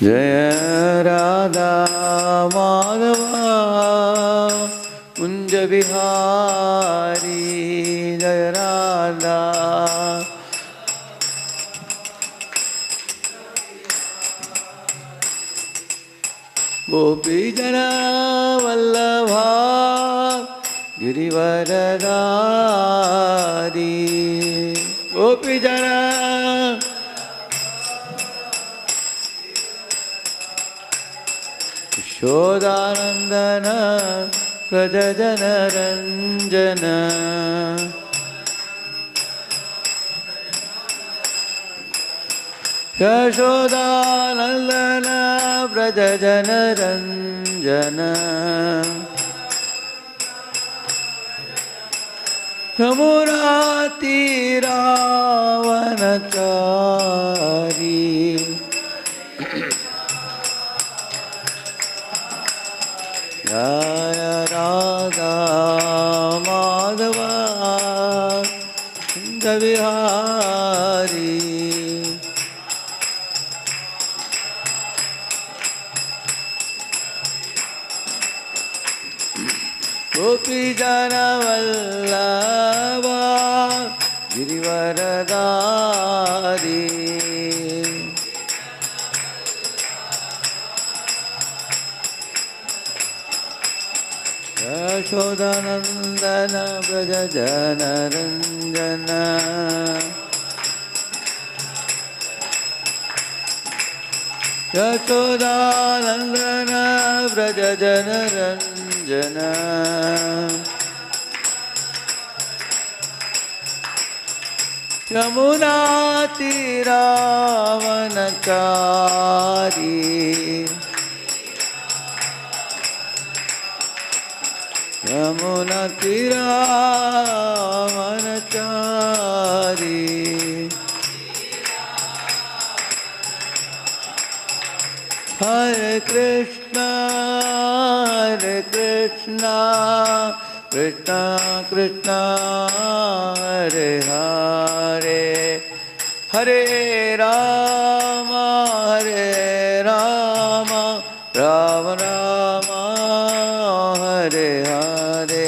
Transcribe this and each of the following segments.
जय राधा माधवा कुंज बिहारी जय राधा गोपी जना वल्लभा गिरिवरधारी गोपी जना यशोदानंदन व्रज जन रंजन यशोदानंदन व्रज जन रंजन यमुना तीरावनचारी जय राधा माधवा कुंज बिहारी गोपी जन वल्लभा गिरिवरधारी यशोदानंदन व्रज जन रंजन यशोदानंदन व्रज जन रंजन यमुना तीरावनचारी यमुना तीरावनचारी हरे कृष्णा कृष्णा कृष्णा हरे हरे हरे राम राम राम हरे हरे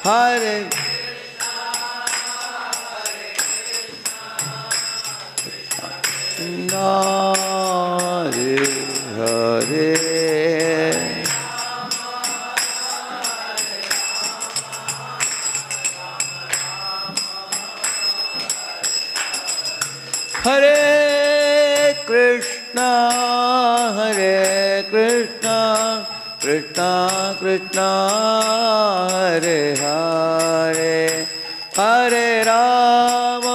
हरे हरे हरे हरे कृष्णा कृष्णा कृष्णा हरे हरे हरे राम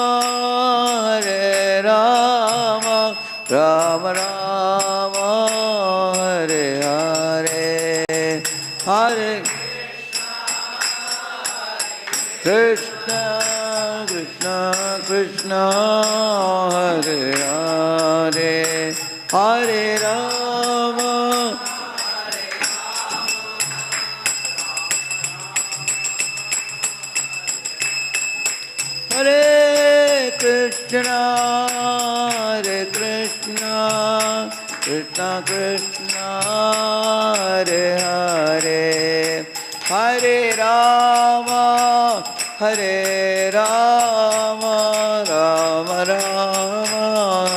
राम राम राम हरे हरे हरे कृष्णा कृष्णा कृष्णा हरे हरे हरे राम हरे कृष्णा कृष्णा कृष्णा हरे हरे हरे राम राम राम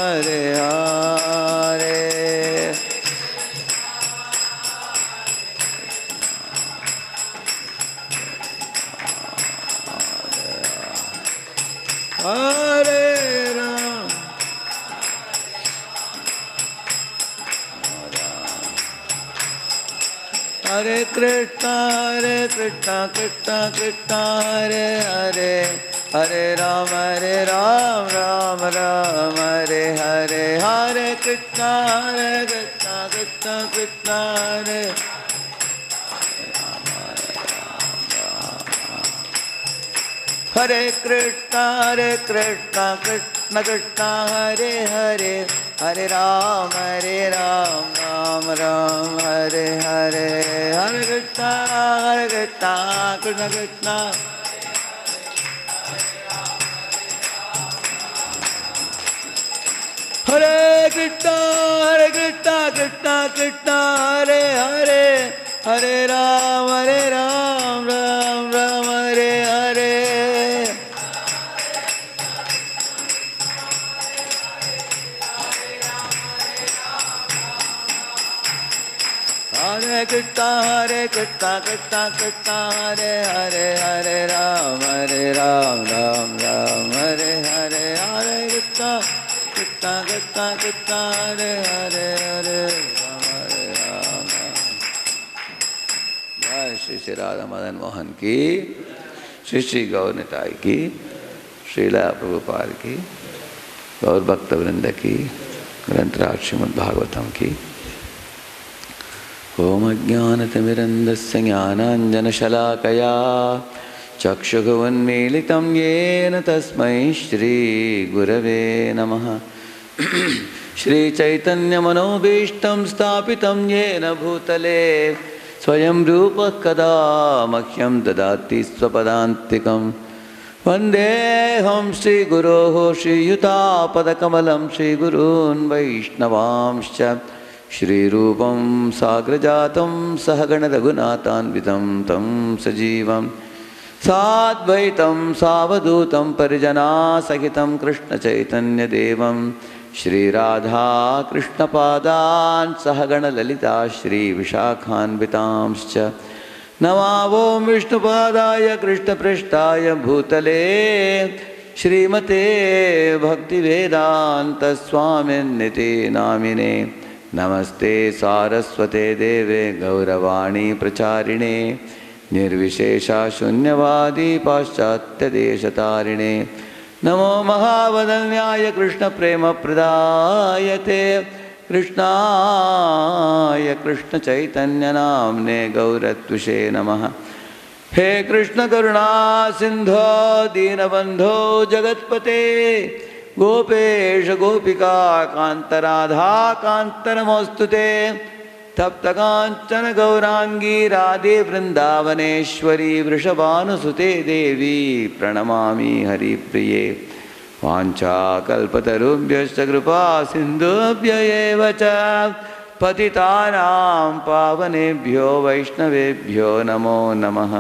हरे हरे हरे राम हरे Krishna Krishna Krishna Hare Hare Hare Ram Ram Ram Hare Hare Hare Krishna Krishna Krishna Hare Hare Krishna Krishna Krishna Hare Hare Hare Ram Ram Ram Hare Hare Hare Krishna Krishna Krishna Hare Krishna, Krishna Krishna, Hare Hare, Hare Ram, Ram Ram, Hare Hare. Hare Krishna, Krishna Krishna, Hare Hare, Hare Ram, Ram Ram, Hare Hare. Hare Krishna, Krishna Krishna, Hare Hare, Hare Ram, Ram. जय श्री श्री राधा मदन मोहन की, श्री श्री गौर निताई की, श्रीला प्रभुपाद की, गौर भक्त वृंद की, ग्रंथराज श्रीमद् भागवतम की। ओम अज्ञानतिमिरन्धस्य ज्ञानाञ्जनशलाकया चक्षुरुन्मीलितं येन तस्मै श्रीगुरवे नमः। श्रीचैतन्यमनोभीष्टं स्थापितं येन भूतले स्वयं रूपः कदा मह्यं ददाति स्वपदान्तिकं। वन्देऽहं श्रीगुरोः श्रीयुतापदकमलं श्रीगुरून् वैष्णवांश्च श्रीरूपं साग्रजातं सहगणरघुनाथान्वितं तं सजीवं साद्वैतं सावधूतं परिजनासहितं कृष्णचैतन्यदेवं श्रीराधाकृष्णपादान् सहगणललिता श्रीविशाखान्वितांश्च नमामो विष्णुपादाय कृष्णपृष्ठाय भूतले श्रीमते भक्तिवेदान्तस्वामिन्निति नामिने। नमस्ते सारस्वते देवे गौरवाणी प्रचारिणे निर्विशेषा शून्यवादी पाश्चात्यदेशतारिणे। नमो महावदन्याय कृष्णप्रेमप्रदायते कृष्णाय कृष्णचैतन्यनाम्ने गौरत्विषे नमः। हे कृष्ण करुणा सिन्धो दीनबन्धो जगत्पते गोपेश गोपिका कांतराधा कांत नमोस्तुते। तप्त कांचन गौरांगी राधे वृंदावनेश्वरी वृषभानुसुते देवी प्रणमामि हरिप्रिये। वाञ्छाकल्पतरुभ्यश्च कृपा सिन्धुभ्य एव च पतितानां पावनेभ्यो वैष्णवेभ्यो नमो नमः।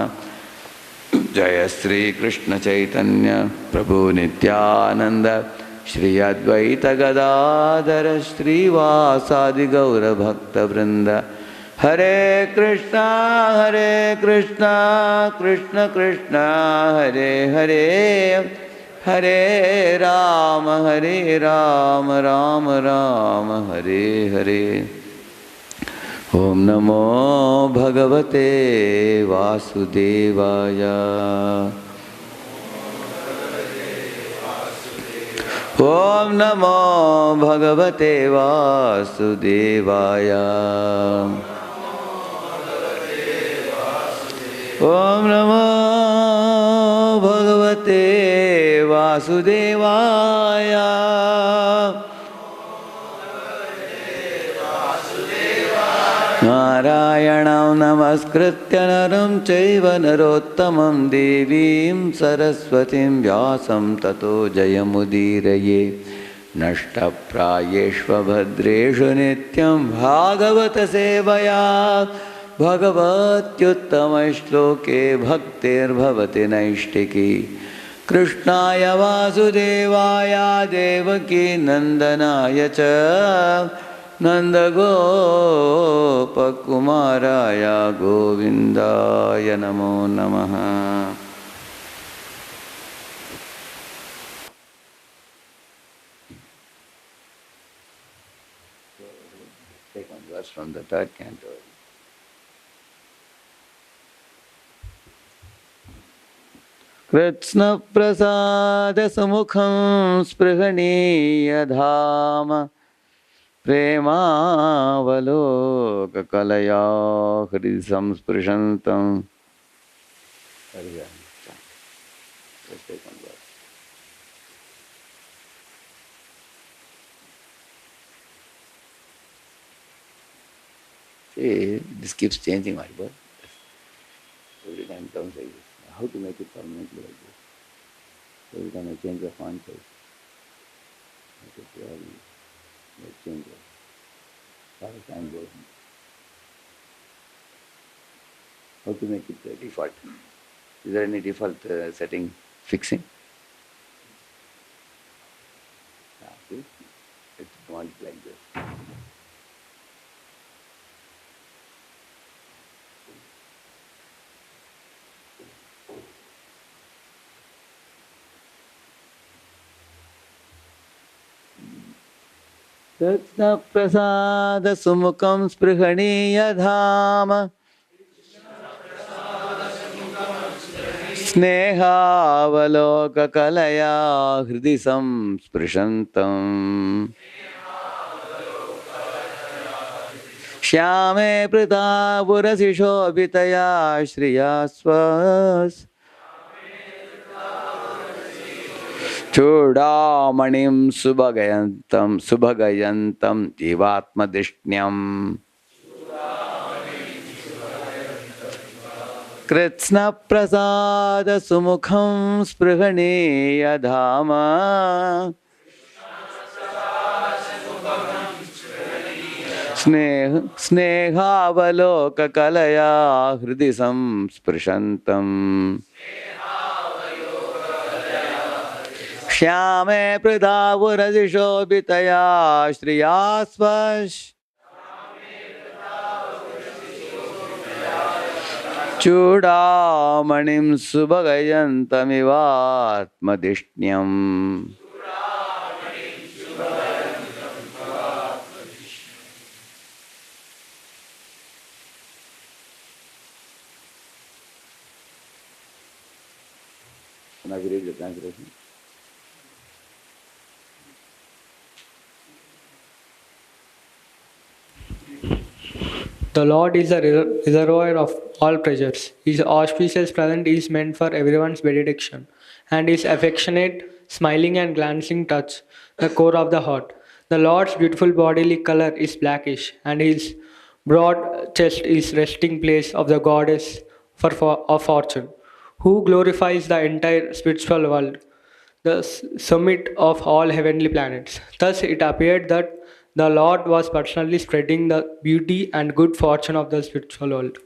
जय श्री कृष्ण चैतन्य प्रभु नित्यानंद श्री अद्वैत गदाधर श्रीवासादि गौर भक्त वृंद। हरे कृष्णा कृष्ण कृष्ण हरे हरे, हरे राम राम राम हरे हरे। ओम नमो भगवते वासुदेवाय। ओम नमो भगवते वासुदेवाय। ओम नमो भगवते वासुदेवाय। नारायणं नमस्कृत्य नरं चैव नरोत्तमं देवीं सरस्वतीं व्यासं ततो जयमुदीरये। नष्टप्रायेष्वभद्रेषु नित्यं भागवत सेवया भगवत्युत्तमश्लोके भक्तिर्भवति नैष्टिकी। कृष्णाय वासुदेवाय देवकी नन्दनाय च नन्दगोपकुमाराय गोविन्दाय नमो नमः। Take one verse from the third canto. कृत्स्न प्रसाद सुमुखं स्पृहणीय धाम प्रेमावलोककलया हृदि संस्पृशन्तं। See, this keeps changing my word. Every time it comes like this. How to make it permanently like this? Every time I change the font size, make it really change it. Lot of time goes. How to make it default? Is there any default setting fixing? See? It's want it like this. Krishna prasada sumukam sprihaniya dhama Snehavaloka kalaya hridisam sprishantam Shyame prita purasisho abhitaya shriyasvas Chudamanim subhagayantam jivatmadishnyam Krishna prasada sumukham sprihaniya dhama Snehavaloka kalaya hridisam sprishantam Shyame pridavurasisho bitaya shriyasvash Chudamanim subhagayantamivatmadishnyam Now we read the translation. The Lord is the reservoir of all pleasures. His auspicious presence is meant for everyone's benediction, and His affectionate, smiling and glancing touch, the core of the heart. The Lord's beautiful bodily color is blackish, and His broad chest is resting place of the goddess of fortune, who glorifies the entire spiritual world, the summit of all heavenly planets. Thus it appeared that the Lord was personally spreading the beauty and good fortune of the spiritual world.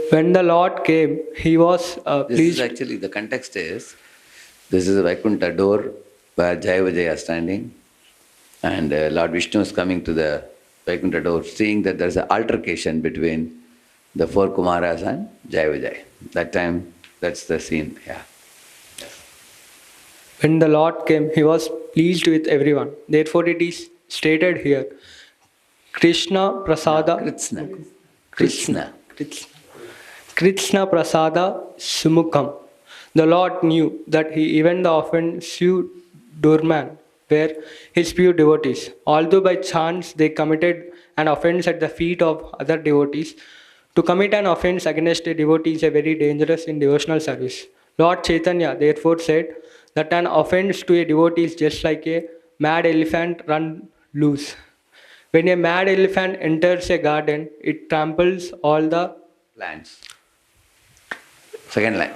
When the Lord came, He was This pleased. is actually, the context is, this is a Vaikuntha door where Jaya Vijaya is standing, and Lord Vishnu is coming to the Vaikuntha door, seeing that there is an altercation between the four Kumaras and Jaya Vijaya. That time, that's the scene, yeah. When the Lord came, He was pleased with everyone. Therefore, it is stated here, Krishna Prasada. Krishna Prasada Sumukham. The Lord knew that even the offensive doorman were His pure devotees. Although by chance they committed an offense at the feet of other devotees, to commit an offense against a devotee is a very dangerous in devotional service. Lord Chaitanya therefore said that an offense to a devotee is just like a mad elephant run loose. When a mad elephant enters a garden, it tramples all the plants. Second line.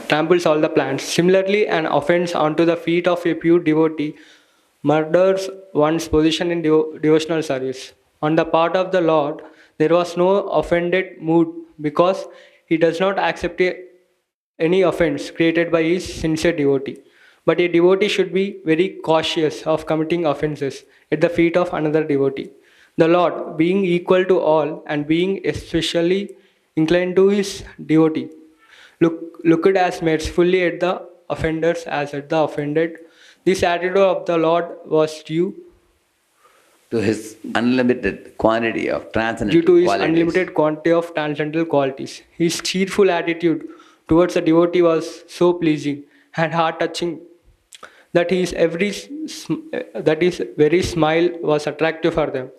Tramples all the plants. Similarly, an offense onto the feet of a pure devotee murders one's position in devotional service. On the part of the Lord, there was no offended mood because He does not accept any offense created by His sincere devotee. But a devotee should be very cautious of committing offenses at the feet of another devotee. The Lord, being equal to all and being especially inclined to His devotee, looked as mercifully at the offenders as at the offended. This attitude of the Lord was due to His unlimited quantity of transcendental qualities. His cheerful attitude towards the devotee was so pleasing and heart-touching that his very smile was attractive for them.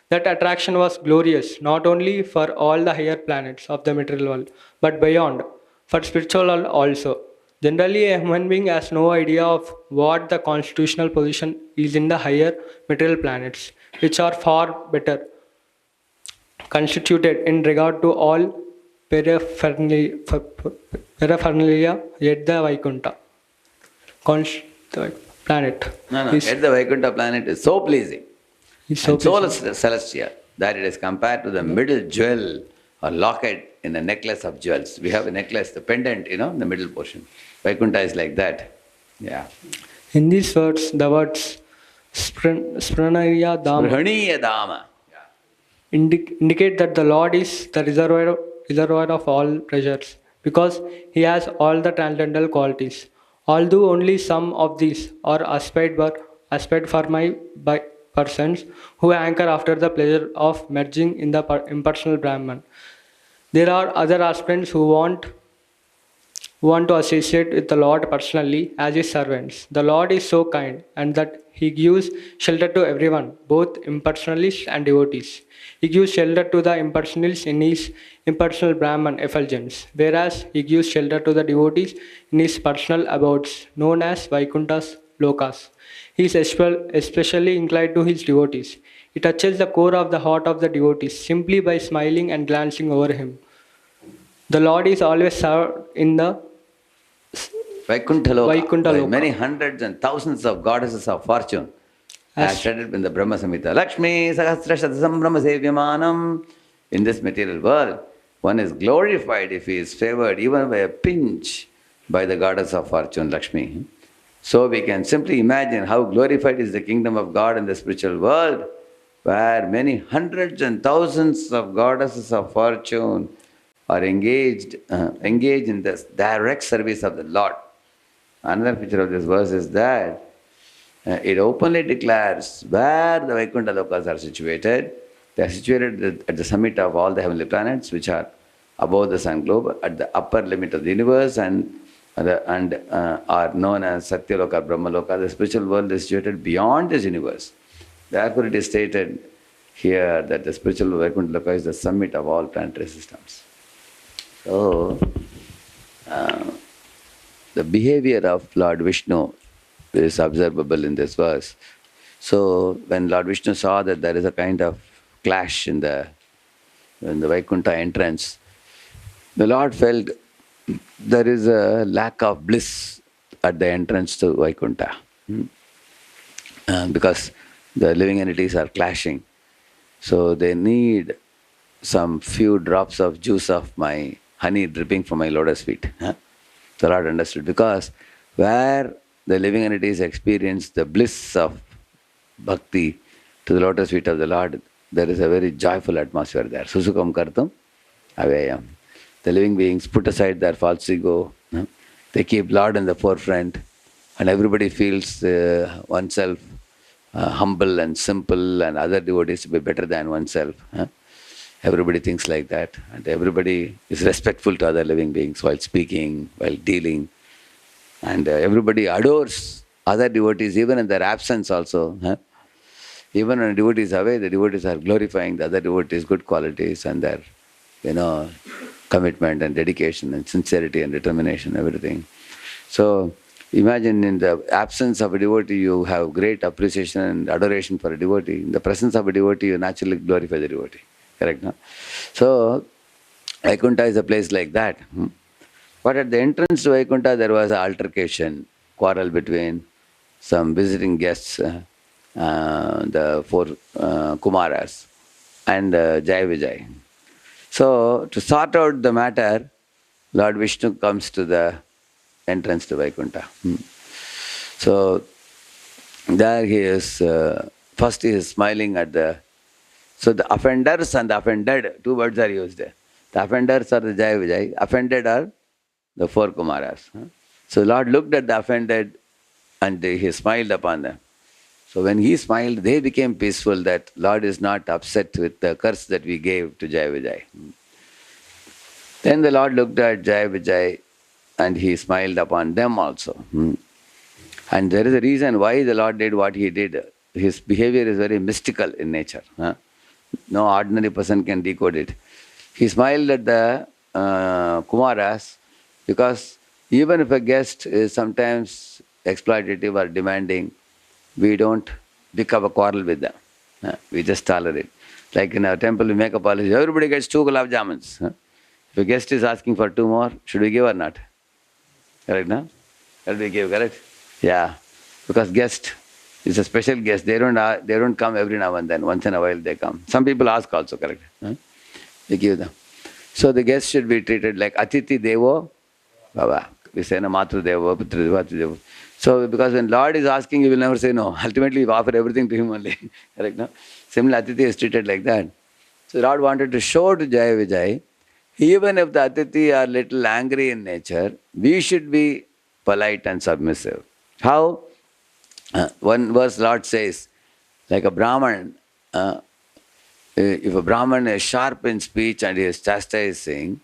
That attraction was glorious, not only for all the higher planets of the material world, but beyond, for spiritual world also. Generally, a human being has no idea of what the constitutional position is in the higher material planets, which are far better constituted in regard to all paraphernalia yet the Vaikuntha. the planet. No, no. He's, At the Vaikuntha planet is so pleasing he's so and so pleasing. celestial that it is compared to the middle jewel or locket in a necklace of jewels. We have a necklace, the pendant, in the middle portion. Vaikuntha is like that. Yeah. In these words, the words Spranaya Dama Sprahaniya Dama. indicate that the Lord is the reservoir of all pleasures because He has all the transcendental qualities. Although only some of these are aspired for by persons who anchor after the pleasure of merging in the impersonal Brahman. There are other aspirants who want to associate with the Lord personally as His servants. The Lord is so kind and that He gives shelter to everyone, both impersonalists and devotees. He gives shelter to the impersonalists in His impersonal Brahman effulgence, whereas He gives shelter to the devotees in His personal abodes, known as Vaikunthas Lokas. He is especially inclined to His devotees. He touches the core of the heart of the devotees simply by smiling and glancing over him. The Lord is always served in the Vaikuntha Loka, Vaikuntha by Loka. many hundreds and thousands of goddesses of fortune, as As stated in the Brahma Samhita. Lakshmi Sahasra Shatasam Brahma Sevyamanam. In this material world, one is glorified if he is favored even by a pinch by the goddess of fortune, Lakshmi. So we can simply imagine how glorified is the kingdom of God in the spiritual world, where many hundreds and thousands of goddesses of fortune are engaged in this direct service of the Lord. Another feature of this verse is that it openly declares where the Vaikuntha Lokas are situated. They are situated at the summit of all the heavenly planets, which are above the sun globe, at the upper limit of the universe, and are known as Satyaloka, Brahmaloka. The spiritual world is situated beyond this universe. Therefore, it is stated here that the spiritual Vaikuntha Loka is the summit of all planetary systems. So, the behavior of Lord Vishnu is observable in this verse. So, when Lord Vishnu saw that there is a kind of clash in the Vaikuntha entrance, the Lord felt there is a lack of bliss at the entrance to Vaikuntha. Because the living entities are clashing. So they need some few drops of juice of my honey dripping from my lotus feet. The Lord understood. Because where the living entities experience the bliss of bhakti to the lotus feet of the Lord, there is a very joyful atmosphere there. Susukam kartam avayam. The living beings put aside their false ego. They keep Lord in the forefront, and everybody feels oneself humble and simple, and other devotees to be better than oneself. Everybody thinks like that, and everybody is respectful to other living beings while speaking, while dealing, and everybody adores other devotees even in their absence also. Even when a devotee is away, the devotees are glorifying the other devotees' good qualities and their, commitment and dedication and sincerity and determination, everything. So imagine in the absence of a devotee, you have great appreciation and adoration for a devotee. In the presence of a devotee, you naturally glorify the devotee. Correct, no? So Vaikuntha is a place like that. But at the entrance to Vaikuntha, there was an altercation, quarrel between some visiting guests, the four Kumaras, and Jai Vijay. So, to sort out the matter, Lord Vishnu comes to the entrance to Vaikuntha. So, there he is, first he is smiling at so the offenders and the offended, two words are used there. The offenders are the Jai Vijay, offended are the four Kumaras. So, Lord looked at the offended and he smiled upon them. So when he smiled, they became peaceful that Lord is not upset with the curse that we gave to Jai Vijay. Then the Lord looked at Jai Vijay and he smiled upon them also. And there is a reason why the Lord did what he did. His behavior is very mystical in nature. No ordinary person can decode it. He smiled at the Kumaras because even if a guest is sometimes exploitative or demanding, we don't pick up a quarrel with them. We just tolerate. Like in our temple, we make a policy. Everybody gets 2 gulab jamuns. If a guest is asking for 2 more, should we give or not? Correct, no? Should we give, correct? Yeah. Because guest is a special guest. They don't come every now and then. Once in a while they come. Some people ask also, correct? Huh? We give them. So the guest should be treated like Atiti Devo Baba. We say, no, Matru Devo, Putru Devo, Atri Devo. So because when Lord is asking, you will never say no. Ultimately, you offer everything to Him only. Correct? No? Similar, Atiti is treated like that. So Lord wanted to show to Jaya Vijay, even if the Atiti are little angry in nature, we should be polite and submissive. How? One verse Lord says, like a Brahman, if a Brahman is sharp in speech and he is chastising,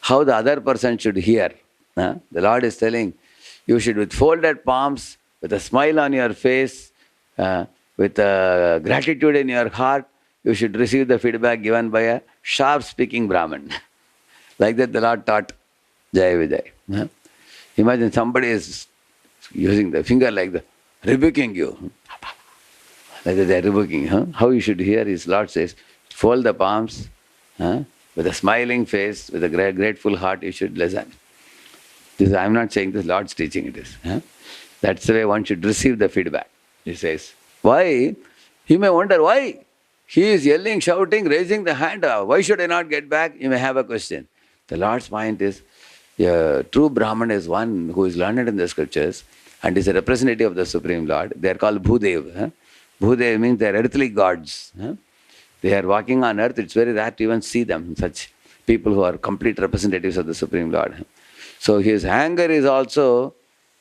how the other person should hear. The Lord is telling, you should with folded palms, with a smile on your face, with gratitude in your heart, you should receive the feedback given by a sharp speaking Brahman. Like that the Lord taught Jaya Vijay. Imagine somebody is using the finger like that, rebuking you. Like that they are rebuking. How you should hear is Lord says, fold the palms, with a smiling face, with a grateful heart, you should listen. I am not saying this, Lord's teaching it is. That's the way one should receive the feedback. He says, why? You may wonder why. He is yelling, shouting, raising the hand. Why should I not get back? You may have a question. The Lord's point is, a true Brahman is one who is learned in the scriptures and is a representative of the Supreme Lord. They are called Bhudev. Bhudev means they are earthly gods. They are walking on earth. It's very rare to even see them, such people who are complete representatives of the Supreme Lord. So his anger is also,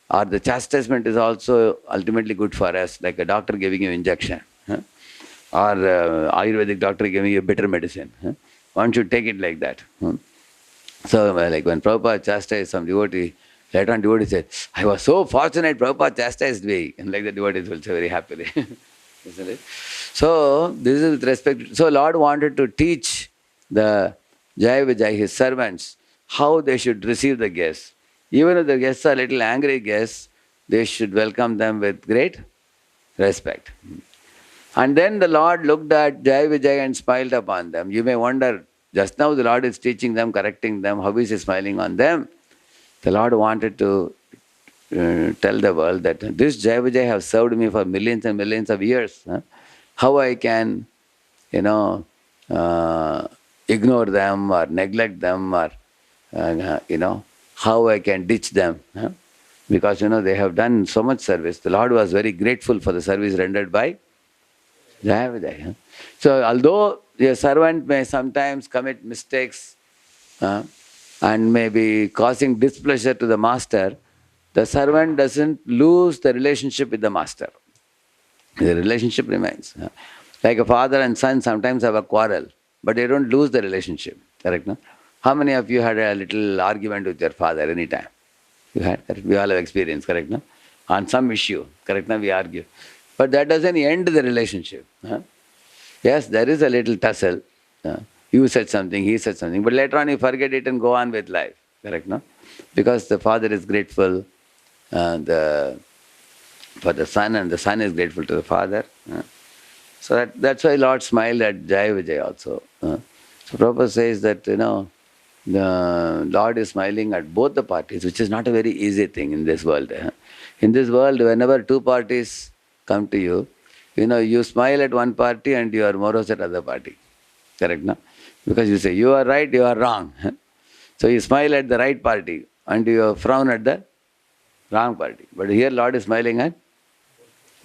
or the chastisement is also ultimately good for us, like a doctor giving you injection, or Ayurvedic doctor giving you bitter medicine. One should take it like that. So like when Prabhupada chastised some devotee, later on devotee said, I was so fortunate Prabhupada chastised me. And like the devotees will say very happily. Isn't it? So this is with respect. So Lord wanted to teach the Jaya Vijay, his servants, how they should receive the guests. Even if the guests are little angry guests, they should welcome them with great respect. And then the Lord looked at Jaya Vijay and smiled upon them. You may wonder, just now the Lord is teaching them, correcting them, how is He smiling on them? The Lord wanted to tell the world that this Jaya Vijay have served me for millions and millions of years. How I can, ignore them or neglect them or, how I can ditch them. Because, they have done so much service. The Lord was very grateful for the service rendered by Jaya Vijay. So, although a servant may sometimes commit mistakes and may be causing displeasure to the master, the servant doesn't lose the relationship with the master. The relationship remains. Like a father and son sometimes have a quarrel, but they don't lose the relationship. Correct, no? How many of you had a little argument with your father any time? You had? Correct? We all have experience, correct, no? On some issue, correct, no? We argue. But that doesn't end the relationship. Yes, there is a little tussle. You said something, he said something, but later on you forget it and go on with life. Correct, no? Because the father is grateful for the son and the son is grateful to the father. So that's why Lord smiled at Jaya Vijay also. So Prabhupada says that, the Lord is smiling at both the parties, which is not a very easy thing in this world. In this world, whenever two parties come to you, you smile at one party and you are morose at other party. Correct, no? Because you say, you are right, you are wrong. So you smile at the right party and you frown at the wrong party. But here Lord is smiling at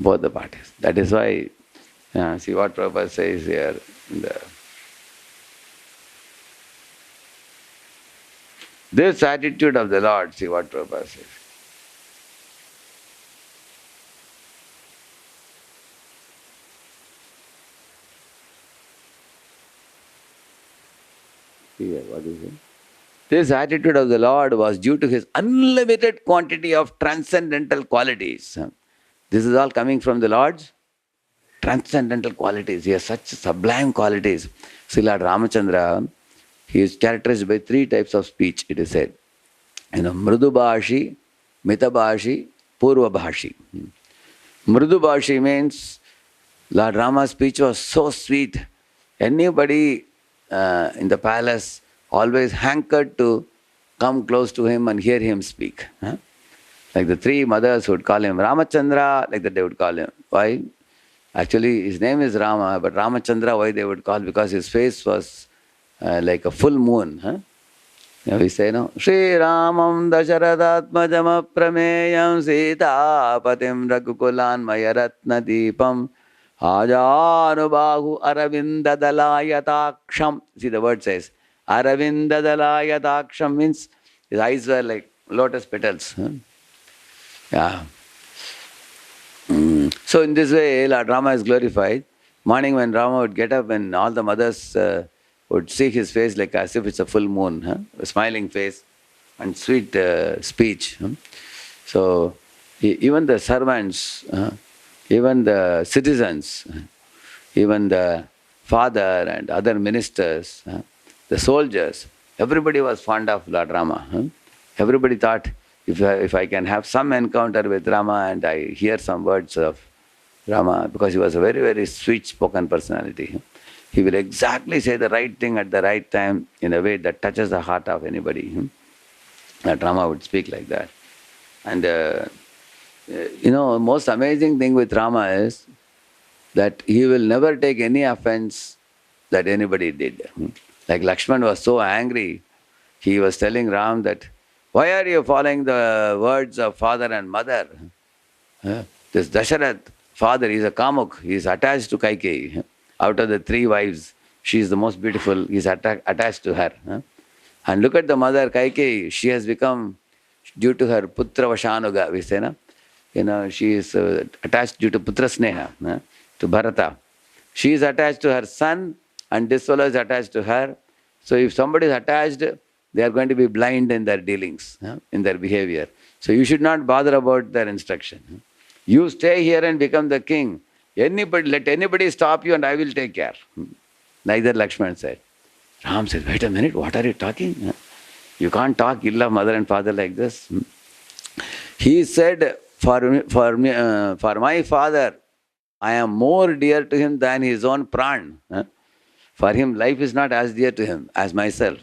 both the parties. That is why, see what Prabhupada says here. This attitude of the Lord, see what Prabhupada says. See here, what is it? This attitude of the Lord was due to His unlimited quantity of transcendental qualities. This is all coming from the Lord's transcendental qualities. He has such sublime qualities. See, Lord Ramachandra, he is characterized by 3 types of speech, it is said. Mridubhashi, Mitabhashi, Purvabhashi. Mridubhashi means Lord Rama's speech was so sweet. Anybody in the palace always hankered to come close to him and hear him speak. Like the three mothers would call him Ramachandra, like that they would call him. Why? Actually, his name is Rama, but Ramachandra, why they would call? Because his face was like a full moon. Huh? We say, no? Shri Ramam Dasharathatmajam Prameyam Sita Patim Raghukulan Mayaratna Deepam Ajanubahu Aravinda Dalayataksham. See, the word says Aravinda Dalayataksham means his eyes were like lotus petals. Huh? Yeah. So in this way, Lord Rama is glorified. Morning when Rama would get up and all the mothers would see his face like as if it's a full moon, huh? A smiling face and sweet speech. Huh? So even the servants, even the citizens, even the father and other ministers, the soldiers, everybody was fond of Lord Rama. Huh? Everybody thought, if I can have some encounter with Rama and I hear some words of Rama, because he was a very, very sweet-spoken personality. He will exactly say the right thing at the right time in a way that touches the heart of anybody. That Rama would speak like that. And most amazing thing with Rama is that he will never take any offense that anybody did. Like Lakshman was so angry, he was telling Ram that, why are you following the words of father and mother? This Dasharat, father, he is a Kamuk, he is attached to Kaikeyi. Out of the three wives, she is the most beautiful, he is attached to her. And look at the mother, Kaikeyi, she has become, due to her Putra Vashanuga, we say, no? She is attached due to Putra Sneha, to Bharata. She is attached to her son, and this fellow is attached to her. So if somebody is attached, they are going to be blind in their dealings, in their behavior. So you should not bother about their instruction. You stay here and become the king. Let anybody stop you and I will take care. Like that Lakshman said. Ram said, wait a minute, what are you talking? You can't talk ill of mother and father like this. He said, for my father, I am more dear to him than his own pran. For him, life is not as dear to him as myself.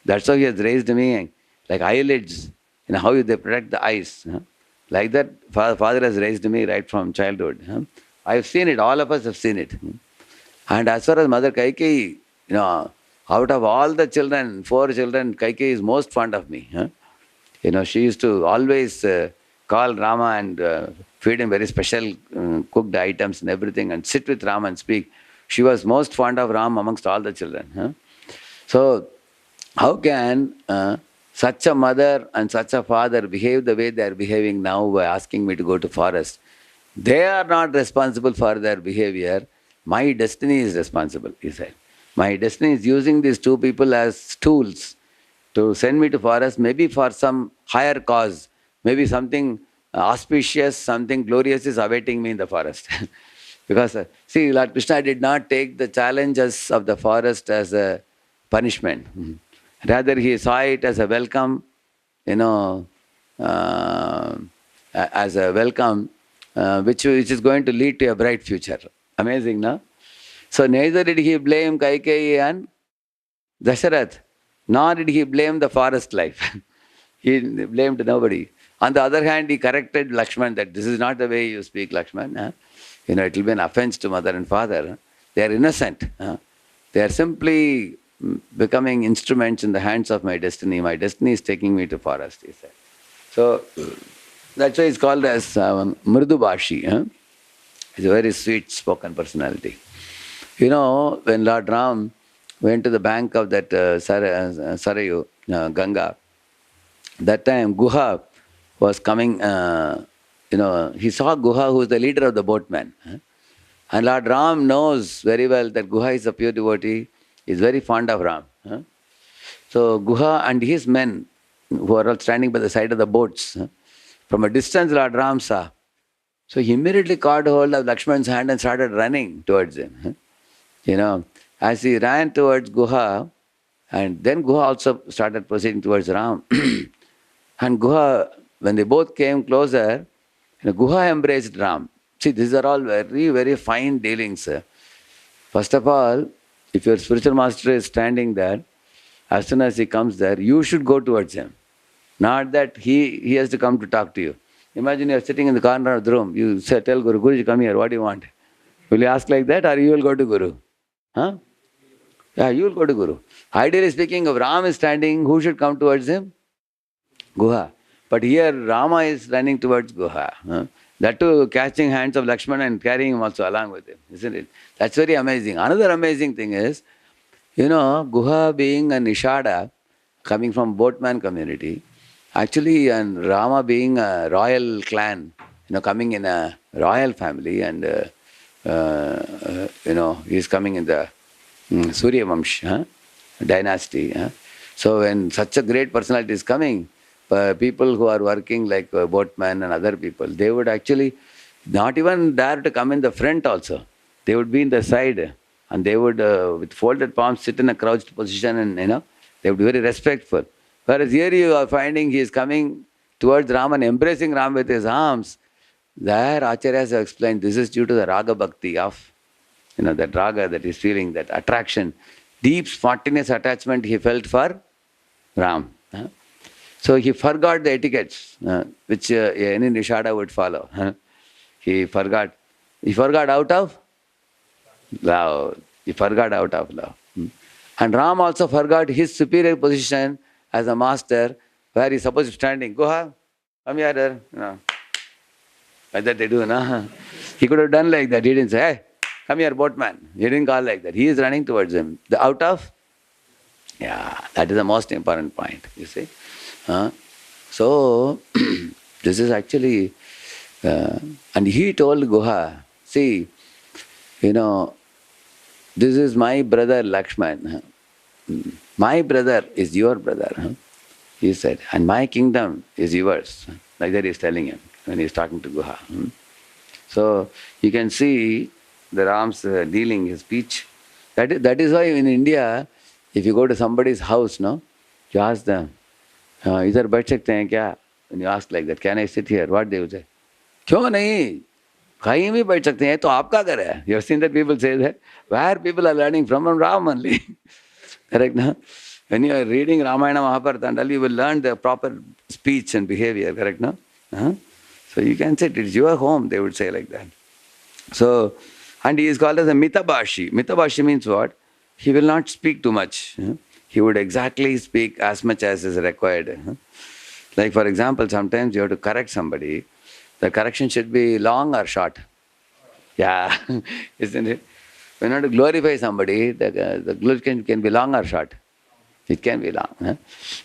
That's how he has raised me, like eyelids, how they protect the eyes. Like that, father has raised me right from childhood. I have seen it, all of us have seen it. And as far as Mother Kaikeyi, out of all the children, 4 children, Kaikeyi is most fond of me. She used to always call Rama and feed him very special cooked items and everything and sit with Rama and speak. She was most fond of Ram amongst all the children. So, how can such a mother and such a father behave the way they are behaving now by asking me to go to forest? They are not responsible for their behavior. My destiny is responsible, he said. My destiny is using these 2 people as tools to send me to forest, maybe for some higher cause, maybe something auspicious, something glorious is awaiting me in the forest. Because, see, Lord Krishna did not take the challenges of the forest as a punishment. Rather, he saw it as a welcome, as a welcome, which is going to lead to a bright future. Amazing, no? So neither did he blame Kaikeyi and Dasharat, nor did he blame the forest life. He blamed nobody. On the other hand, he corrected Lakshman that this is not the way you speak, Lakshman. It will be an offense to mother and father. They are innocent. They are simply becoming instruments in the hands of my destiny. My destiny is taking me to forest, he said. So that's why he's called as Mridubhashi. He's a very sweet-spoken personality. When Lord Ram went to the bank of that Sarayu, Ganga, that time Guha was coming, he saw Guha, who is the leader of the boatmen. And Lord Ram knows very well that Guha is a pure devotee, is very fond of Ram. So Guha and his men, who are all standing by the side of the boats, from a distance Lord Ram saw. So he immediately caught hold of Lakshman's hand and started running towards him. As he ran towards Guha, and then Guha also started proceeding towards Ram. And Guha, when they both came closer, Guha embraced Ram. See, these are all very, very fine dealings. First of all, if your spiritual master is standing there, as soon as he comes there, you should go towards him. Not that he has to come to talk to you. Imagine you're sitting in the corner of the room. You say, tell Guru, Guruji, come here. What do you want? Will you ask like that, or you will go to Guru? Huh? Yeah, you will go to Guru. Ideally speaking, if Ram is standing, who should come towards him? Guha. But here Rama is running towards Guha. Huh? That too, catching hands of Lakshmana and carrying him also along with him, isn't it? That's very amazing. Another amazing thing is, Guha being a Nishada, coming from boatman community, actually, and Rama being a royal clan, coming in a royal family, and he's coming in the Surya Vamsh dynasty. So when such a great personality is coming, people who are working like boatmen and other people, they would actually not even dare to come in the front also. They would be in the side, and they would, with folded palms, sit in a crouched position, and they would be very respectful. Whereas here you are finding he is coming towards Ram and embracing Ram with his arms. There Acharyas have explained this is due to the raga bhakti of, that raga that he's feeling, that attraction, deep spontaneous attachment he felt for Ram. So he forgot the etiquettes which any Nishada would follow. He forgot. He forgot out of love. He forgot out of love. And Ram also forgot his superior position as a master, where he's supposed to be standing. Guha, come here. Like that they do, no? He could have done like that. He didn't say, hey, come here, boatman. He didn't call like that. He is running towards him. The out of? Yeah, that is the most important point, you see. So, this is actually, and he told Guha, see, this is my brother Lakshman. My brother is your brother, he said, and my kingdom is yours. Like that he's telling him when he's talking to Guha. So, you can see the Ram's dealing, his speech. That is why in India, if you go to somebody's house, you ask them, इधर बैठ सकते हैं क्या? When you ask like that, can I sit here? What they would say? क्यों नहीं? कहीं भी बैठ सकते हैं, तो आपका घर है. You have seen that people say that? Where people are learning from Ram only. Correct, no? When you are reading Ramayana, Mahabharata and all, you will learn the proper speech and behavior, correct, no? So you can say, it's your home, they would say like that. So, and he is called as a Mitabhashi. Mitabhashi means what? He will not speak too much. He would exactly speak as much as is required. Like for example, sometimes you have to correct somebody. The correction should be long or short. Yeah, isn't it? When you want to glorify somebody, the glorification can be long or short. It can be long.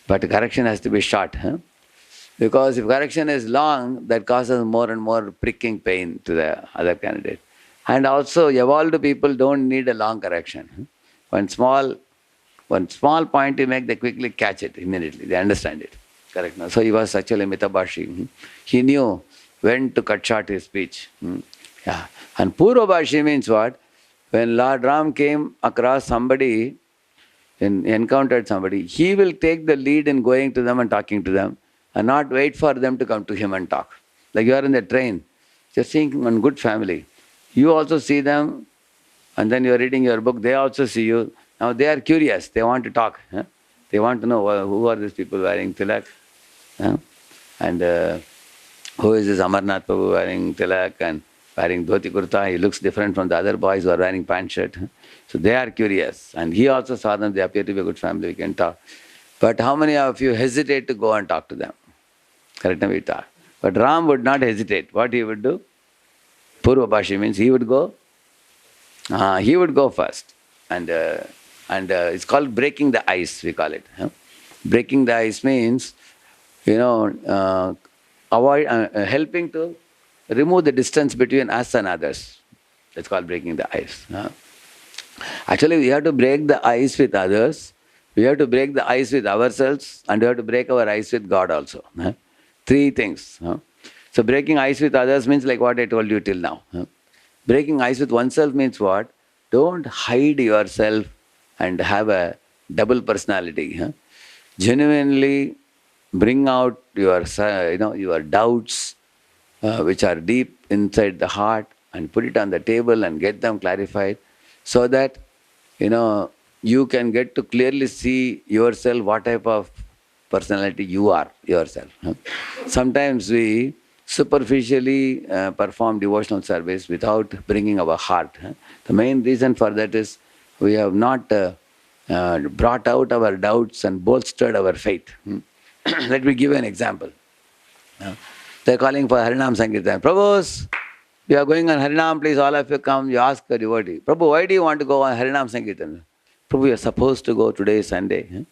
But the correction has to be short. Because if correction is long, that causes more and more pricking pain to the other candidate. And also, evolved people don't need a long correction. One small point you make, they quickly catch it immediately. They understand it. Correct. So he was actually Mitabhashi. He knew when to cut short his speech. Yeah. And Purvabhashi means what? When Lord Ram came across somebody, encountered somebody, he will take the lead in going to them and talking to them, and not wait for them to come to him and talk. Like you are in the train, just seeing one good family. You also see them, and then you are reading your book, they also see you. Now they are curious, they want to talk. They want to know who are these people wearing tilak, and who is this Amarnath Prabhu wearing tilak and wearing dhoti kurta. He looks different from the other boys who are wearing pant shirt. So they are curious, and he also saw them, they appear to be a good family, we can talk. But how many of you hesitate to go and talk to them? Correct, we talk. But Ram would not hesitate. What he would do? Purvabhashi means he would go. He would go first, and it's called breaking the ice. We call it. Breaking the ice means, avoid helping to remove the distance between us and others. That's called breaking the ice. Actually, we have to break the ice with others. We have to break the ice with ourselves, and we have to break our ice with God also. Three things. So breaking ice with others means like what I told you till now. Breaking ice with oneself means what? Don't hide yourself and have a double personality. Genuinely bring out your doubts, which are deep inside the heart, and put it on the table and get them clarified, so that you can get to clearly see yourself, what type of personality you are yourself. Sometimes we superficially perform devotional service without bringing our heart. The main reason for that is we have not brought out our doubts and bolstered our faith. Let me give you an example. They're calling for Harinam Sankirtan. Prabhus, we are going on Harinam, please all of you come. You ask a devotee, Prabhu, why do you want to go on Harinam Sankirtan? Prabhu, we are supposed to go, today is Sunday.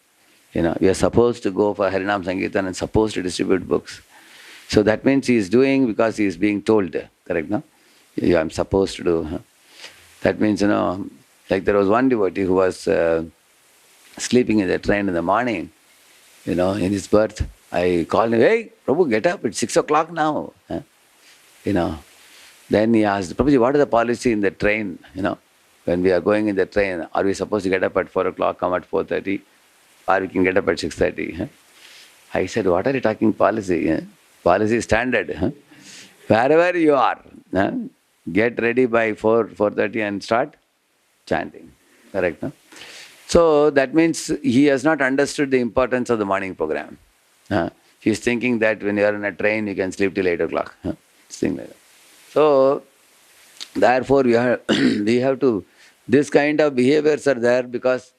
We are supposed to go for Harinam Sankirtan and supposed to distribute books. So that means he is doing because he is being told, correct, no? Yeah, I'm supposed to do. That means, like there was one devotee who was sleeping in the train in the morning, in his berth. I called him, hey, Prabhu, get up, it's 6 o'clock now. Then he asked, Prabhuji, what is the policy in the train, when we are going in the train, are we supposed to get up at 4 o'clock, come at 4:30, or we can get up at 6:30? I said, what are you talking policy? Policy is standard. Wherever you are, get ready by 4:30 and start chanting. Correct? No? So that means he has not understood the importance of the morning program. He is thinking that when you are in a train, you can sleep till 8 o'clock. Thing like that. So therefore, we have to, this kind of behaviors are there because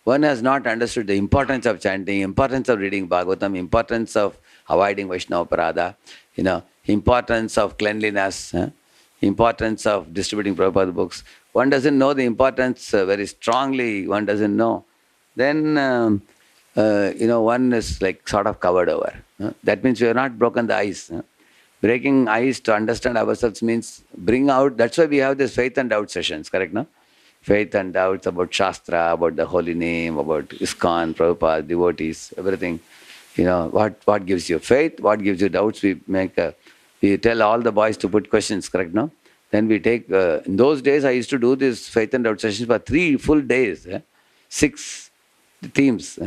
one has not understood the importance of chanting, importance of reading Bhagavatam, importance of avoiding Vaishnava Parada, importance of cleanliness, importance of distributing Prabhupada books. One doesn't know the importance very strongly, one doesn't know. Then, one is like sort of covered over. That means we have not broken the ice. Breaking ice to understand ourselves means bring out, that's why we have this faith and doubt sessions, correct, no? Faith and doubts about Shastra, about the holy name, about ISKCON, Prabhupada, devotees, everything. What gives you faith, what gives you doubts, we tell all the boys to put questions, correct, no? Then we take, in those days I used to do this faith and doubt sessions for 3 full days, 6 themes.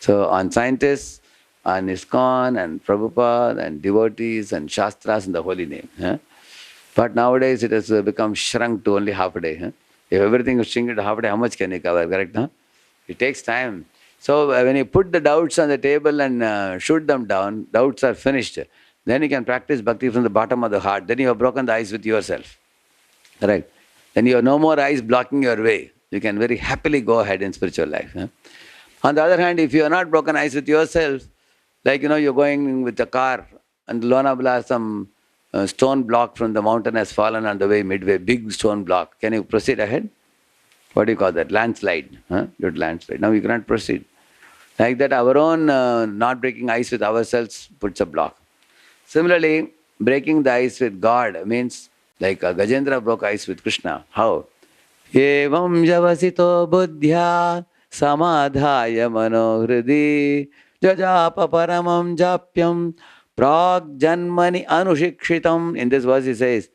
So on scientists, on ISKCON and Prabhupada and devotees and Shastras and the holy name. But nowadays it has become shrunk to only half a day. If everything is shrunk to half a day, how much can you cover, correct? It takes time. So when you put the doubts on the table and shoot them down, doubts are finished. Then you can practice bhakti from the bottom of the heart. Then you have broken the ice with yourself. Correct? Then you have no more ice blocking your way. You can very happily go ahead in spiritual life. On the other hand, if you are not broken ice with yourself, like you're going with a car and Lonabla, some stone block from the mountain has fallen on the way midway, big stone block. Can you proceed ahead? What do you call that? Landslide. Due to landslide. Now you cannot proceed. Like that, our own not breaking ice with ourselves puts a block. Similarly, breaking the ice with God means like Gajendra broke ice with Krishna. How? Evam javasito buddhya samadhaya manohridi jajapa paramam japyam prag janmani anushikshitam. In this verse he says,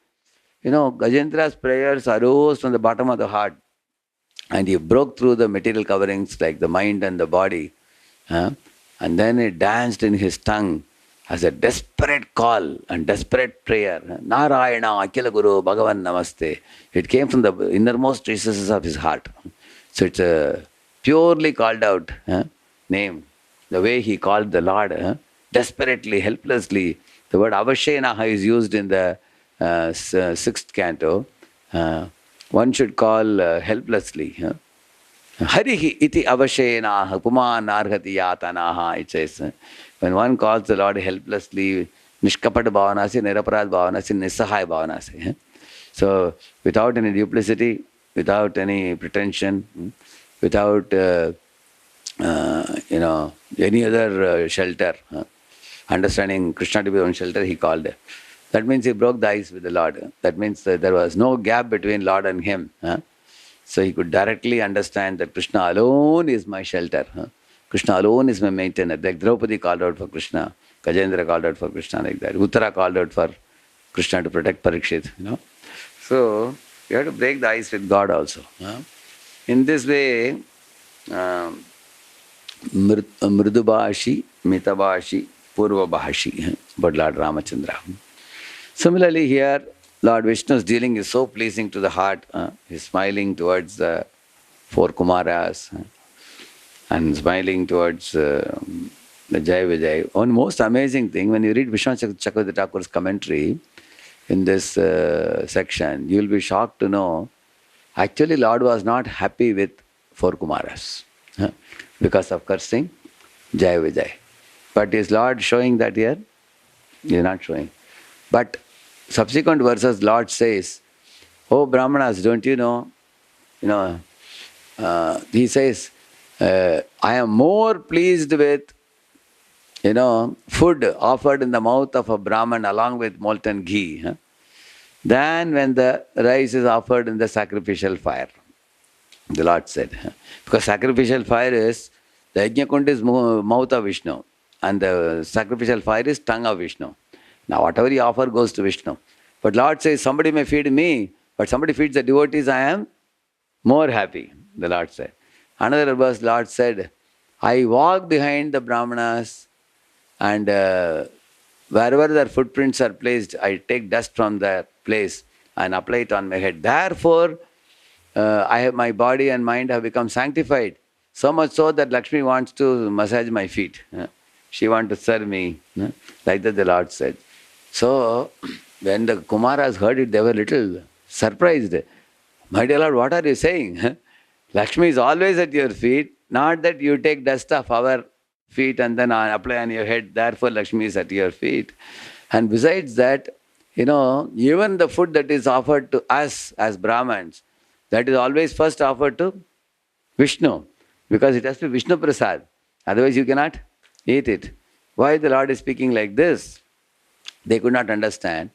Gajendra's prayers arose from the bottom of the heart and he broke through the material coverings like the mind and the body. And then it danced in his tongue as a desperate call and desperate prayer. Narayana Akila Guru Bhagavan Namaste. It came from the innermost recesses of his heart. So it's a purely called out name. The way he called the Lord, desperately, helplessly. The word Avashenaha is used in the 6th canto. One should call helplessly. Harihi iti avashenaha puman arhati yatanaha, it says. When one calls the Lord helplessly, nishkapat bhavanasi, niraparad bhavanasi, nisahaya bhavanasi. So, without any duplicity, without any pretension, without any other shelter, understanding Krishna to be one shelter, he called. That means he broke the ice with the Lord. That means there was no gap between Lord and him. So he could directly understand that Krishna alone is my shelter. Krishna alone is my maintainer. Like Draupadi called out for Krishna, Gajendra called out for Krishna, like that. Uttara called out for Krishna to protect Parikshit. So you have to break the ice with God also. In this way, Mridubashi, Mitabashi, Purvabashi, but Lord Ramachandra. Similarly here, Lord Vishnu's dealing is so pleasing to the heart. He's smiling towards the 4 Kumaras and smiling towards the Jai Vijay. One most amazing thing, when you read Vishwanath Chakravarti Thakur's commentary in this section, you will be shocked to know, actually Lord was not happy with four Kumaras because of cursing Jai Vijay. But is Lord showing that here? He is not showing. But subsequent verses, Lord says, "Oh Brahmanas, don't you know? He says, I am more pleased with, food offered in the mouth of a Brahman along with molten ghee, than when the rice is offered in the sacrificial fire." The Lord said. Because sacrificial fire is, the Yajna is mouth of Vishnu, and the sacrificial fire is tongue of Vishnu. Now whatever you offer goes to Vishnu. But Lord says, somebody may feed me, but somebody feeds the devotees, I am more happy, the Lord said. Another verse, Lord said, I walk behind the Brahmanas, and wherever their footprints are placed, I take dust from their place and apply it on my head. Therefore, my body and mind have become sanctified. So much so that Lakshmi wants to massage my feet. She wants to serve me. Like that the Lord said. So, when the Kumaras heard it, they were a little surprised. My dear Lord, what are you saying? Lakshmi is always at your feet, not that you take dust off our feet and then apply on your head, therefore Lakshmi is at your feet. And besides that, even the food that is offered to us as Brahmins, that is always first offered to Vishnu, because it has to be Vishnu Prasad. Otherwise you cannot eat it. Why the Lord is speaking like this? They could not understand.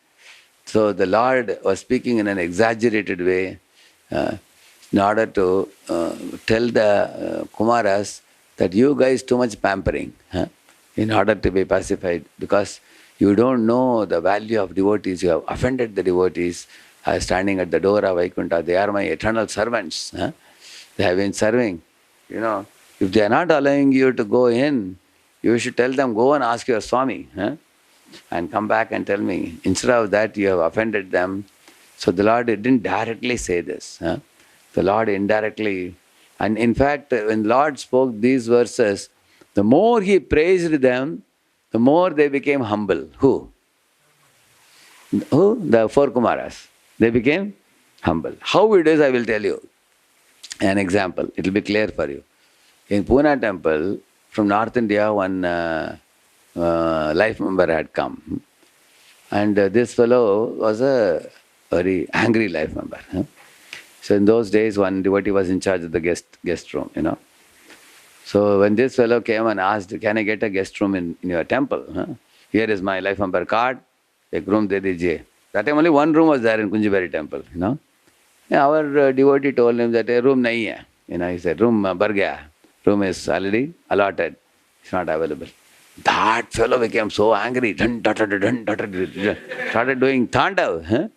So the Lord was speaking in an exaggerated way in order to tell the Kumaras that you guys too much pampering in order to be pacified, because you don't know the value of devotees. You have offended the devotees standing at the door of Vaikuntha. They are my eternal servants. They have been serving. If they are not allowing you to go in, you should tell them, go and ask your Swami and come back and tell me. Instead of that, you have offended them. So the Lord didn't directly say this. The Lord indirectly. And in fact, when Lord spoke these verses, the more He praised them, the more they became humble. Who? The four Kumaras. They became humble. How it is, I will tell you an example. It will be clear for you. In Pune temple, from North India, one life member had come. And this fellow was a very angry life member. So in those days, one devotee was in charge of the guest room, So when this fellow came and asked, can I get a guest room in your temple? Here is my life member card, ek room de dijiye. That time only one room was there in Kunjibari temple, Our devotee told him that a room nahi hai. He said, room bar gaya. Room is already allotted. It's not available. That fellow became so angry. Started doing tandav.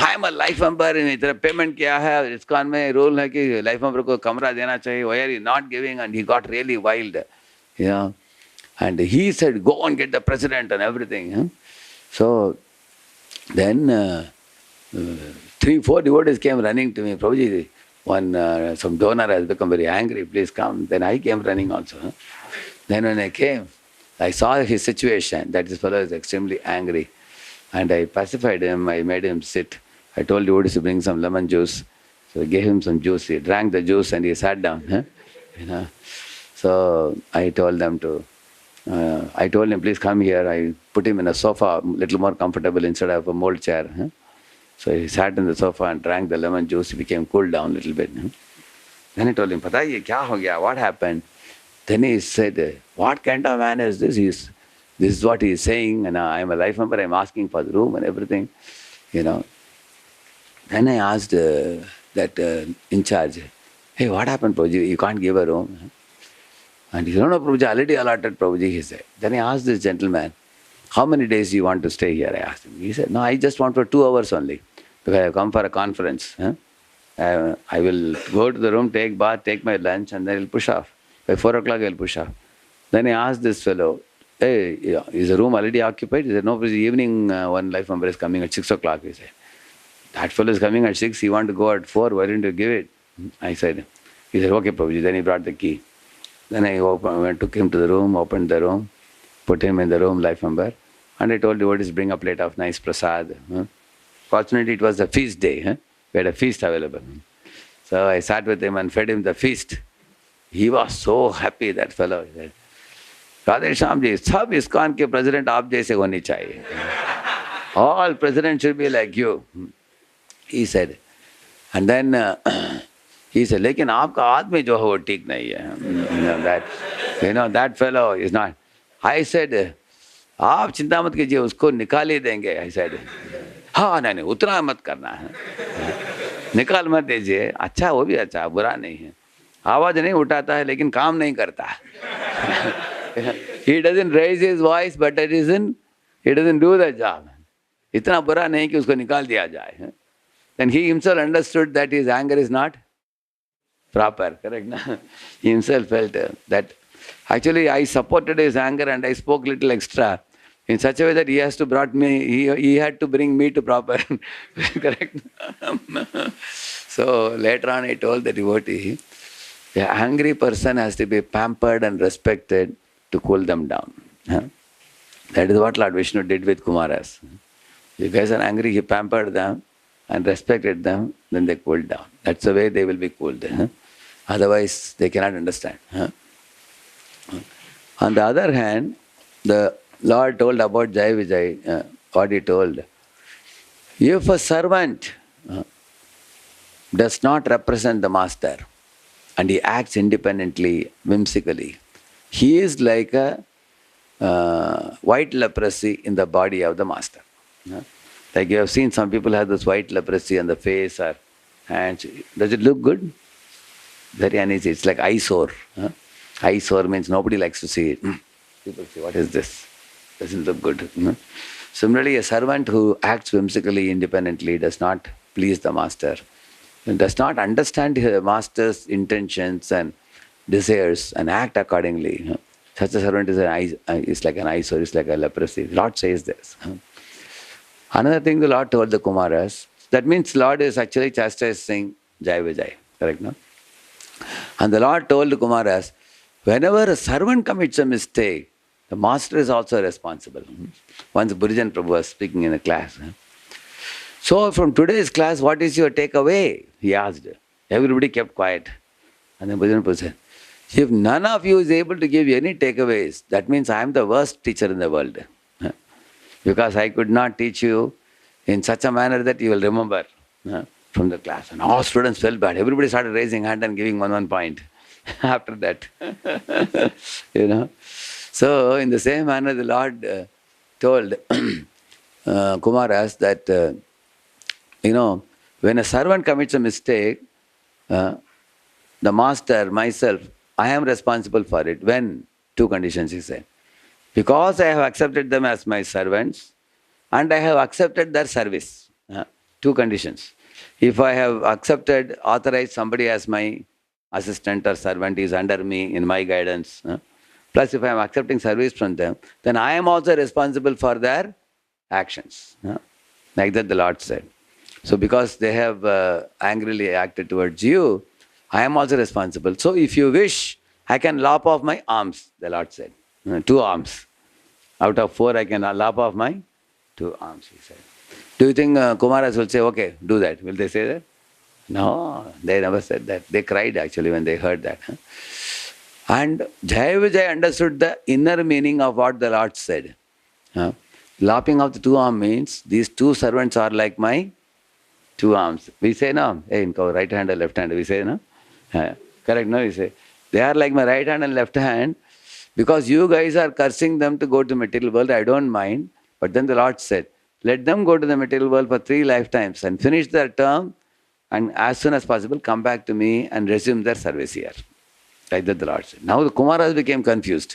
I am a life member, in payment kiya hai, ISKCON mein rule hai ki life member ko kamra dena chahiye, why are you not giving? And he got really wild. And he said, go and get the president and everything. So then 3-4 devotees came running to me. Prabhuji, some donor has become very angry, please come. Then I came running also. Then when I came, I saw his situation, that this fellow is extremely angry. And I pacified him, I made him sit. I told devotees to bring some lemon juice. So I gave him some juice. He drank the juice and he sat down. So I told them to, I told him, please come here. I put him in a sofa, little more comfortable instead of a mold chair. So he sat in the sofa and drank the lemon juice. He became cooled down a little bit. Then I told him, Pata ye kya ho gaya? What happened? Then he said, what kind of man is this? This is what he is saying, and I am a life member, I am asking for the room and everything. Then I asked that in charge, hey, what happened, Prabhuji? You can't give a room. And he said, no, Prabhuji, already allotted, Prabhuji, he said. Then I asked this gentleman, how many days do you want to stay here? I asked him. He said, no, I just want for 2 hours only, because I have come for a conference. I will go to the room, take bath, take my lunch, and then I will push off. By 4 o'clock, I will push off. Then I asked this fellow, hey, is the room already occupied? He said, no, Prabhuji, evening one life member is coming at 6 o'clock, he said. That fellow is coming at 6, he want to go at 4, why didn't you give it? I said, he said, okay, Prabhuji. Then he brought the key. Then I took him to the room, opened the room, put him in the room, life member, and I told devotees, bring a plate of nice prasad. Fortunately, it was a feast day. We had a feast available. So I sat with him and fed him the feast. He was so happy, that fellow. He said, Radheshyam ji, sab ISKCON ke president aap jaise honi chahiye. All presidents should be like you. He said. And then he said, लेकिन आपका आदमी जो है वो ठीक नहीं है. That fellow is not. I said, आप चिंता मत कीजिए, उसको निकाल ही देंगे. I said, हाँ नहीं उतना मत करना है, निकाल मत दीजिए. अच्छा, वो भी अच्छा, बुरा नहीं है. आवाज नहीं उठाता है लेकिन काम नहीं करता. He doesn't raise his voice, but he doesn't do the job. इतना बुरा नहीं कि उसको निकाल दिया जाए. Then he himself understood that his anger is not proper, correct? He himself felt that actually I supported his anger and I spoke little extra in such a way that he had to bring me to proper, correct? So later on I told the devotee, the angry person has to be pampered and respected to cool them down. That is what Lord Vishnu did with Kumaras. If you guys are angry, he pampered them and respected them, then they cooled down. That's the way they will be cooled. Otherwise, they cannot understand. On the other hand, the Lord told about Jai Vijay, what he told. If a servant does not represent the master and he acts independently, whimsically, he is like a white leprosy in the body of the master. Like you have seen some people have this white leprosy on the face or hands. Does it look good? Very uneasy. It's like eyesore. Eyesore means nobody likes to see it. People say, what is this? Doesn't look good. Similarly, a servant who acts whimsically, independently, does not please the master, does not understand the master's intentions and desires and act accordingly. Such a servant is like an eyesore, is like a leprosy. The Lord says this. Another thing the Lord told the Kumaras, that means Lord is actually chastising Jai Vijay, correct, no? And the Lord told the Kumaras, whenever a servant commits a mistake, the master is also responsible. Once Burijan Prabhu was speaking in a class. So from today's class, what is your takeaway? He asked. Everybody kept quiet. And then Burijan Prabhu said, if none of you is able to give any takeaways, that means I am the worst teacher in the world. Because I could not teach you in such a manner that you will remember from the class. And all students felt bad. Everybody started raising hand and giving one point after that. So in the same manner, the Lord told Kumaras that, when a servant commits a mistake, the master, myself, I am responsible for it. When? Two conditions, he said. Because I have accepted them as my servants and I have accepted their service. Two conditions. If I have authorized somebody as my assistant or servant, is under me in my guidance, plus if I am accepting service from them, then I am also responsible for their actions. Like that the Lord said. So because they have angrily acted towards you, I am also responsible. So if you wish, I can lop off my arms, the Lord said. 2 arms. Out of 4, I can lop off my 2 arms, he said. Do you think Kumaras will say, okay, do that? Will they say that? No, they never said that. They cried actually when they heard that. And Jai Vijay understood the inner meaning of what the Lord said. Lopping off the 2 arms means these 2 servants are like my 2 arms. We say, no, hey, right hand or left hand, we say, no? Correct, no, we say. They are like my right hand and left hand. Because you guys are cursing them to go to material world, I don't mind. But then the Lord said, let them go to the material world for 3 lifetimes and finish their term and as soon as possible come back to me and resume their service here. Like that the Lord said. Now the Kumaras became confused.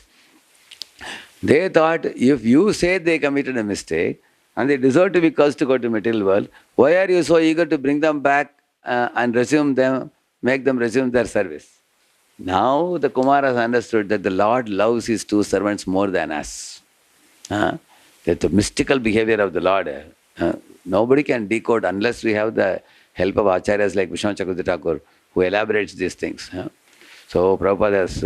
They thought, if you say they committed a mistake and they deserve to be cursed to go to material world, why are you so eager to bring them back and make them resume their service? Now the Kumaras understood that the Lord loves his 2 servants more than us. That the mystical behavior of the Lord, nobody can decode unless we have the help of acharyas like Vishwanath Chakravarti Thakur, who elaborates these things. So Prabhupada has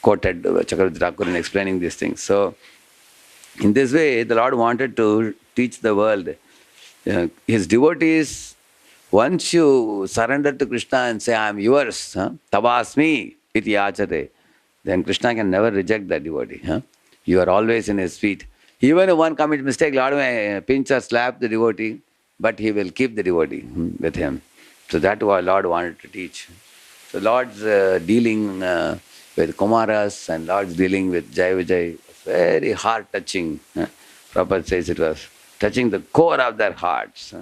quoted Chakravarti Thakur in explaining these things. So in this way, the Lord wanted to teach the world. His devotees, once you surrender to Krishna and say, I am yours, tabasmi iti yachate, then Krishna can never reject that devotee. You are always in his feet. Even if one commits mistake, Lord may pinch or slap the devotee, but he will keep the devotee with him. So that what Lord wanted to teach. So Lord's dealing with Kumaras and Lord's dealing with Jai Vijay, very heart-touching. Prabhupada says it was touching the core of their hearts.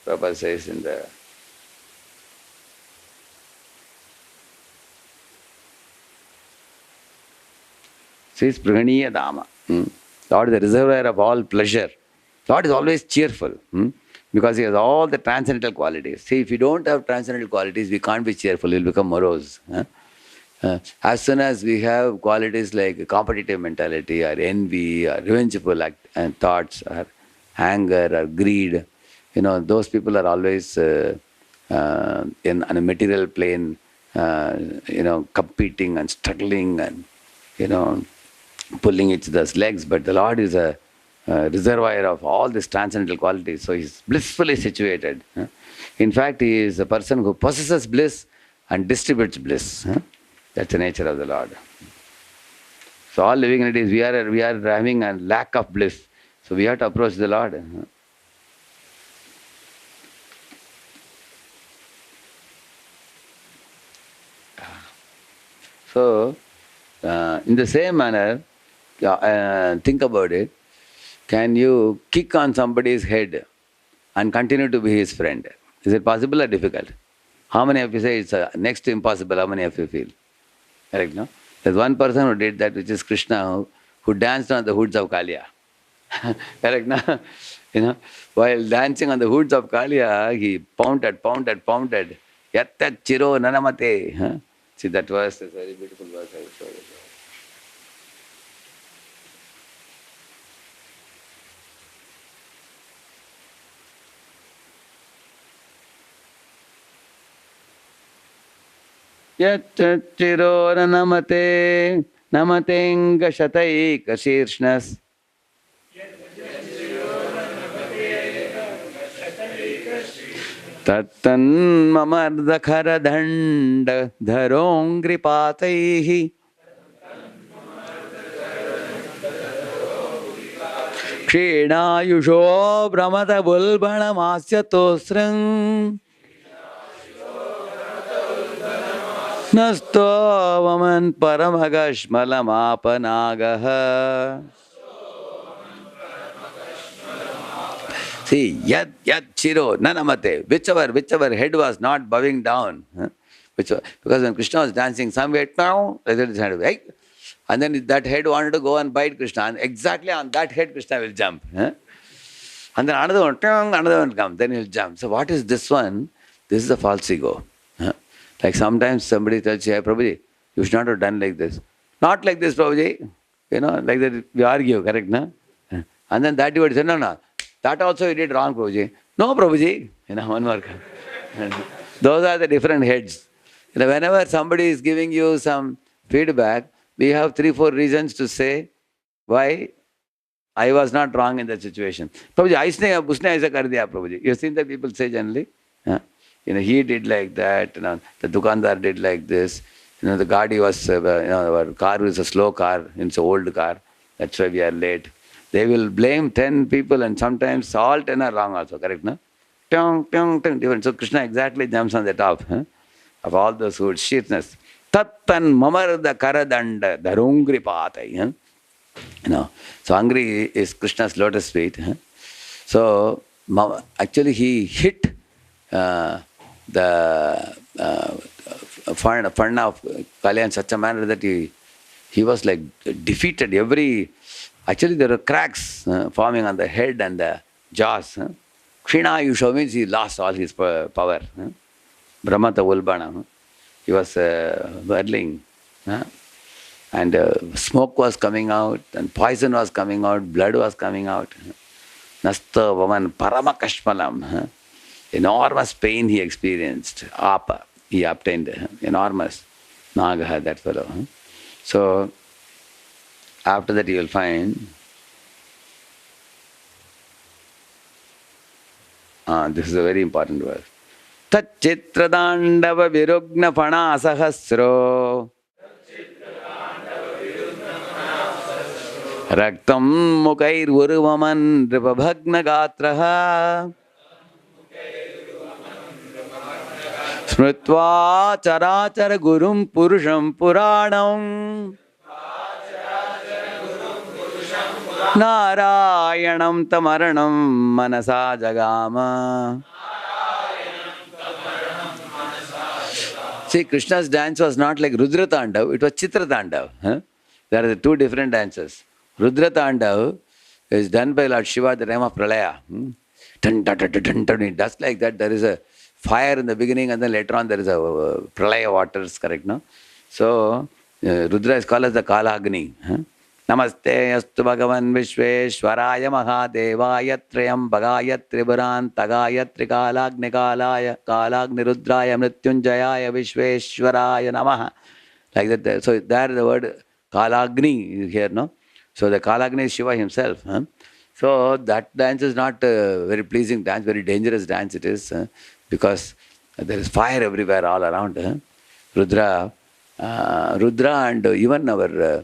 Prabhupada says in the says Praniya Dama. Lord is the reservoir of all pleasure. Lord is always cheerful because he has all the transcendental qualities. See, if you don't have transcendental qualities, we can't be cheerful, we'll become morose. As soon as we have qualities like competitive mentality or envy or revengeful thoughts or anger or greed, those people are always on a material plane, competing and struggling and, pulling each other's legs. But the Lord is a reservoir of all these transcendental qualities. So he's blissfully situated. In fact, he is a person who possesses bliss and distributes bliss. That's the nature of the Lord. So all living entities, we are having a lack of bliss. So we have to approach the Lord. So, in the same manner, think about it. Can you kick on somebody's head and continue to be his friend? Is it possible or difficult? How many of you say it's next to impossible? How many of you feel? Correct, no? There's one person who did that, which is Krishna, who danced on the hoods of Kaliya. Correct, no? While dancing on the hoods of Kaliya, he pounded. Yattat chiro nanamate. See, that verse is a very beautiful verse. I will show you. Yattat chiro nanamate namatenga shatai kashirshnas. Tattan mamardhakara dhanda dharongripatai ksheenayusho brahmata bulbana masyatosrang nasto vaman paramagashmalamapanaga. See, yad chiro nanamate, whichever head was not bowing down, because when Krishna was dancing, some way now, and then that head wanted to go and bite Krishna, and exactly on that head Krishna will jump. And then another one comes, then he'll jump. So what is this one? This is a false ego. Like sometimes somebody tells you, hey Prabhuji, you should not have done like this. Not like this, Prabhuji. Like that we argue, correct, no? And then that devotee said, no. That also you did wrong, Prabhuji. No, Prabhuji. One more. Those are the different heads. Whenever somebody is giving you some feedback, we have 3-4 reasons to say why I was not wrong in that situation. Prabhuji, usne aisa kar diya, Prabhuji. You've seen that people say generally. He did like that. The dukandar did like this. The gaadi was, our car is a slow car. It's an old car. That's why we are late. They will blame 10 people and sometimes all 10 are wrong also, correct, no? Different. So Krishna exactly jumps on the top of all those who sheerness. Tattan mamarda karadanda dharungri patai. So Angri is Krishna's lotus feet. So actually he hit the Farna of Kaliya in such a manner that he was like defeated. Actually there are cracks forming on the head and the jaws. Kshina Yusho means he lost all his power. Brahmata Ulbana. He was whirling. And smoke was coming out, and poison was coming out, blood was coming out. Nasta Vaman Paramakashmalam. Enormous pain he experienced. Apa. He obtained enormous. Nagaha, that fellow. So, after that you will find, this is a very important verse. Tachitradandava virugna pana sahasro raktam mukair uruvaman ripabhagna gatraha smritva charachara gurum purusham puranam Narayanam tamaranam manasa jagama. See, Krishna's dance was not like Rudra Tandav, it was Chitra Tandav. There are the two different dances. Rudra Tandav is done by Lord Shiva at the time of Pralaya. Dun, dun, dun, dun, dun, dun. It does like that. There is a fire in the beginning and then later on there is a Pralaya waters, correct, no? So, Rudra is called as the Kalagni. Namaste astu bhagavan vishveshwaraya mahadevaya trayam bhagaya triburan tagaya trikalagni kalaya kalagni rudraya mrityunjayaya vishveshwaraya namaha. Like that. So there the word Kalagni is here, no? So the Kalagni is Shiva himself. So that dance is not a very pleasing dance, very dangerous dance it is, because there is fire everywhere all around. Rudra and even our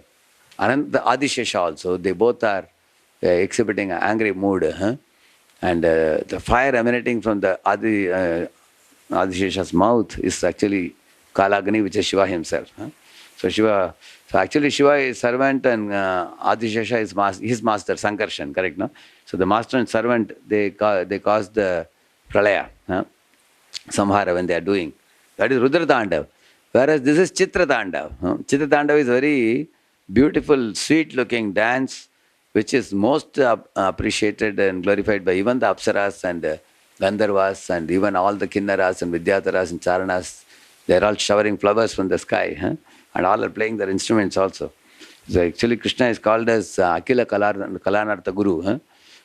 the Adishesha also, they both are exhibiting an angry mood. And the fire emanating from the Adishesha's mouth is actually Kalagni, which is Shiva himself. So actually Shiva is servant and Adishesha is his master, Sankarshan, correct, no? So the master and servant, they cause the Pralaya, Samhara when they are doing. That is Rudra Tandav. Whereas this is Chitra Tandav. Chitra Tandav is very beautiful, sweet-looking dance, which is most appreciated and glorified by even the Apsaras and Gandharvas and even all the Kinnaras and Vidyadharas and Charanas. They are all showering flowers from the sky, and all are playing their instruments also. So actually Krishna is called as Akila Kalanartha Guru,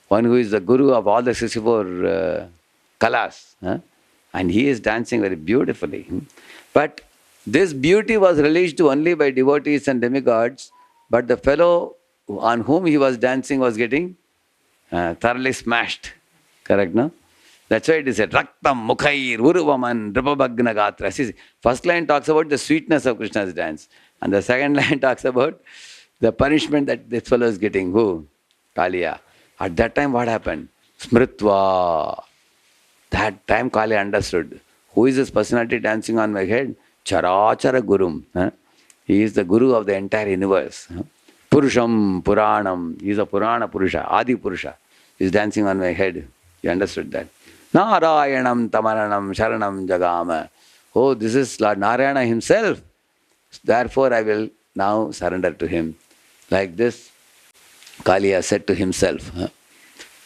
one who is the Guru of all the 64 Kalas. And he is dancing very beautifully. But this beauty was released only by devotees and demigods, but the fellow on whom he was dancing was getting thoroughly smashed. Correct, no? That's why it is said, Raktam Mukhair Uruvaman Drupabhagna Gatra. See, first line talks about the sweetness of Krishna's dance, and the second line talks about the punishment that this fellow is getting. Who? Kaliya. At that time, what happened? Smritva. That time Kaliya understood. Who is this personality dancing on my head? Charachara Gurum. He is the Guru of the entire universe. Purusham, Puranam. He is a Purana Purusha, Adi Purusha. He is dancing on my head. You understood that? Narayanam Tamaranam Sharanam Jagama. Oh, this is Lord Narayana himself. Therefore, I will now surrender to him. Like this, Kaliya said to himself.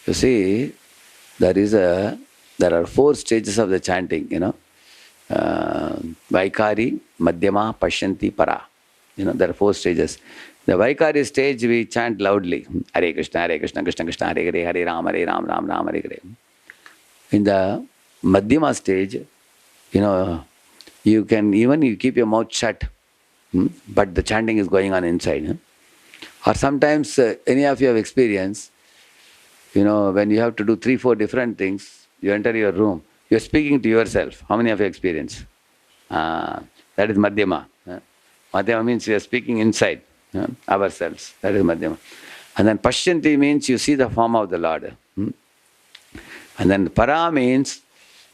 You see, there are 4 stages of the chanting, Vaikari, Madhyama, Pashyanti, Para. There are 4 stages. The Vaikari stage we chant loudly. Hare Krishna, Krishna Krishna, Hare Hare, Hare Ram, Ram Ram, Hare Hare. In the Madhyama stage, you can you keep your mouth shut, but the chanting is going on inside. Or sometimes, any of you have experienced, when you have to do 3-4 different things, you enter your room, you are speaking to yourself. How many of you experience? That is Madhyama. Madhyama means we are speaking inside ourselves. That is Madhyama. And then Pashyanti means you see the form of the Lord. And then Para means,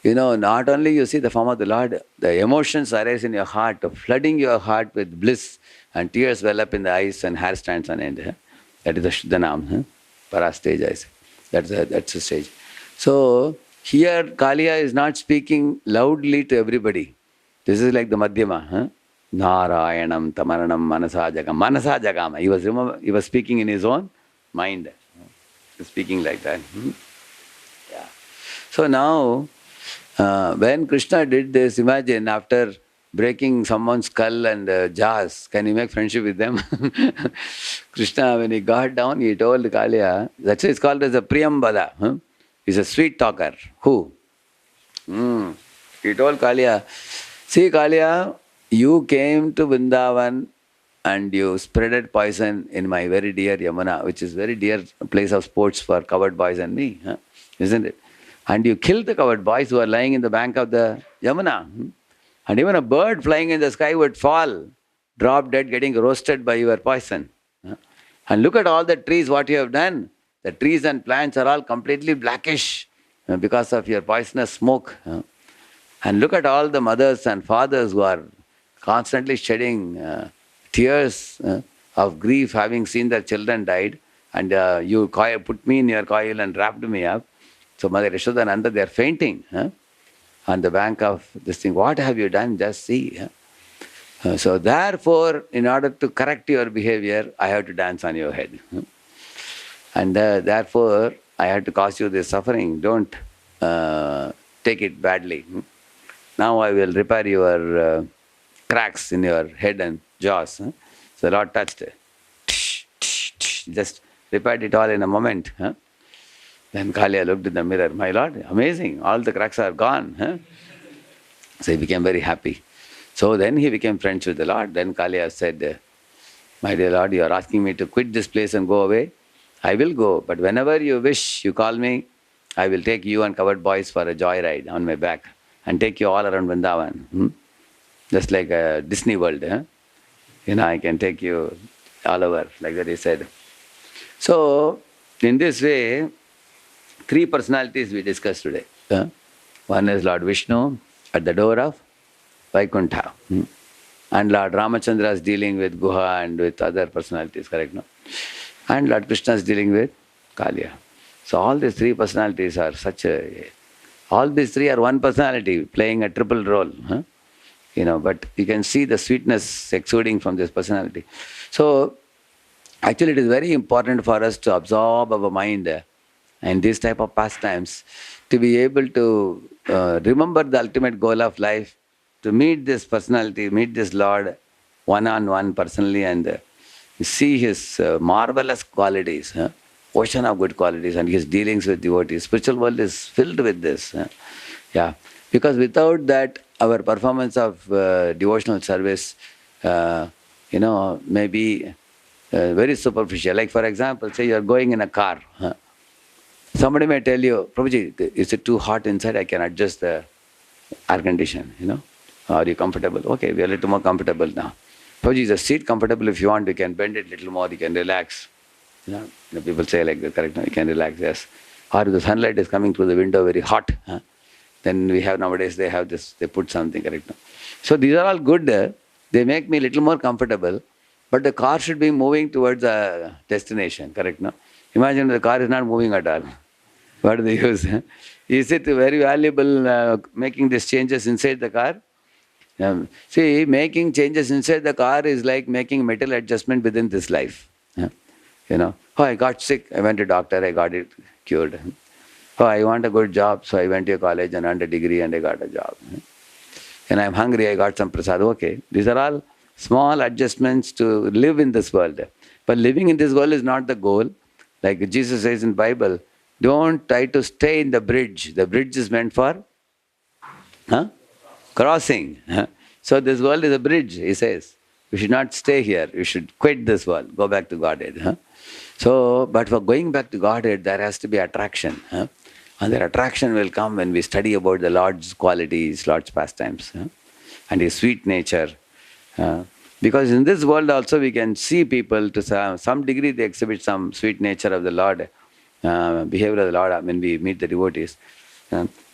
not only you see the form of the Lord, the emotions arise in your heart, flooding your heart with bliss, and tears well up in the eyes and hair stands on end. That is the Shuddhanam. Para stage, I say. That's the stage. So, here Kaliya is not speaking loudly to everybody. This is like the Madhyama. Narayanam Tamaranam Manasa Jagama. Manasa Jagama. He was speaking in his own mind. He was speaking like that. Yeah. So now, when Krishna did this, imagine after breaking someone's skull and jaws, can you make friendship with them? Krishna, when he got down, he told Kaliya, that's why it's called as a Priyambada. He's a sweet talker. Who? He told Kaliya, see Kaliya, you came to Vrindavan and you spreaded poison in my very dear Yamuna, which is very dear place of sports for coward boys and me, isn't it? And you killed the coward boys who are lying in the bank of the Yamuna. And even a bird flying in the sky would fall, drop dead, getting roasted by your poison. And look at all the trees, what you have done. The trees and plants are all completely blackish because of your poisonous smoke. And look at all the mothers and fathers who are constantly shedding tears of grief having seen their children died. And you put me in your coil and wrapped me up. So Mother Yashoda and Nanda, they are fainting on the bank of this thing. What have you done? Just see. So therefore, in order to correct your behavior, I have to dance on your head. And therefore, I had to cause you this suffering. Don't take it badly. Now I will repair your cracks in your head and jaws. So the Lord touched it. Just repaired it all in a moment. Then Kalia looked in the mirror. My Lord, amazing. All the cracks are gone. So he became very happy. So then he became friends with the Lord. Then Kalia said, my dear Lord, you are asking me to quit this place and go away. I will go. But whenever you wish, you call me. I will take you and covered boys for a joyride on my back and take you all around Vrindavan. Just like a Disney World. I can take you all over, like that he said. So, in this way, 3 personalities we discussed today. One is Lord Vishnu at the door of Vaikuntha. And Lord Ramachandra is dealing with Guha and with other personalities, correct? No? And Lord Krishna is dealing with Kalia. So all these 3 personalities are all these 3 are one personality playing a triple role. But you can see the sweetness exuding from this personality. So actually it is very important for us to absorb our mind and these type of pastimes to be able to remember the ultimate goal of life, to meet this personality, meet this Lord one-on-one personally and see his marvelous qualities, ocean of good qualities and his dealings with devotees. Spiritual world is filled with this. Because without that, our performance of devotional service, may be very superficial. Like for example, say you are going in a car. Somebody may tell you, Prabhuji, is it too hot inside? I can adjust the air condition, Are you comfortable? Okay, we are a little more comfortable now. Prabhuji, is the seat comfortable? If you want, you can bend it a little more, you can relax. People say like that, correct? You can relax, yes. Or if the sunlight is coming through the window very hot, then we have nowadays, they have this, they put something, correct? So these are all good. They make me a little more comfortable, but the car should be moving towards the destination, correct? No? Imagine the car is not moving at all. What do they use? Is it very valuable making these changes inside the car? See, making changes inside the car is like making metal adjustment within this life. Oh, I got sick, I went to doctor, I got it cured. Oh, I want a good job, so I went to a college and earned a degree and I got a job. And I'm hungry, I got some prasad. Okay, these are all small adjustments to live in this world. But living in this world is not the goal. Like Jesus says in Bible, don't try to stay in the bridge. The bridge is meant for crossing. So this world is a bridge, he says. You should not stay here. You should quit this world. Go back to Godhead. So, but for going back to Godhead, there has to be attraction. And that attraction will come when we study about the Lord's qualities, Lord's pastimes, and His sweet nature. Because in this world also we can see people to some degree they exhibit some sweet nature of the Lord, behavior of the Lord when we meet the devotees.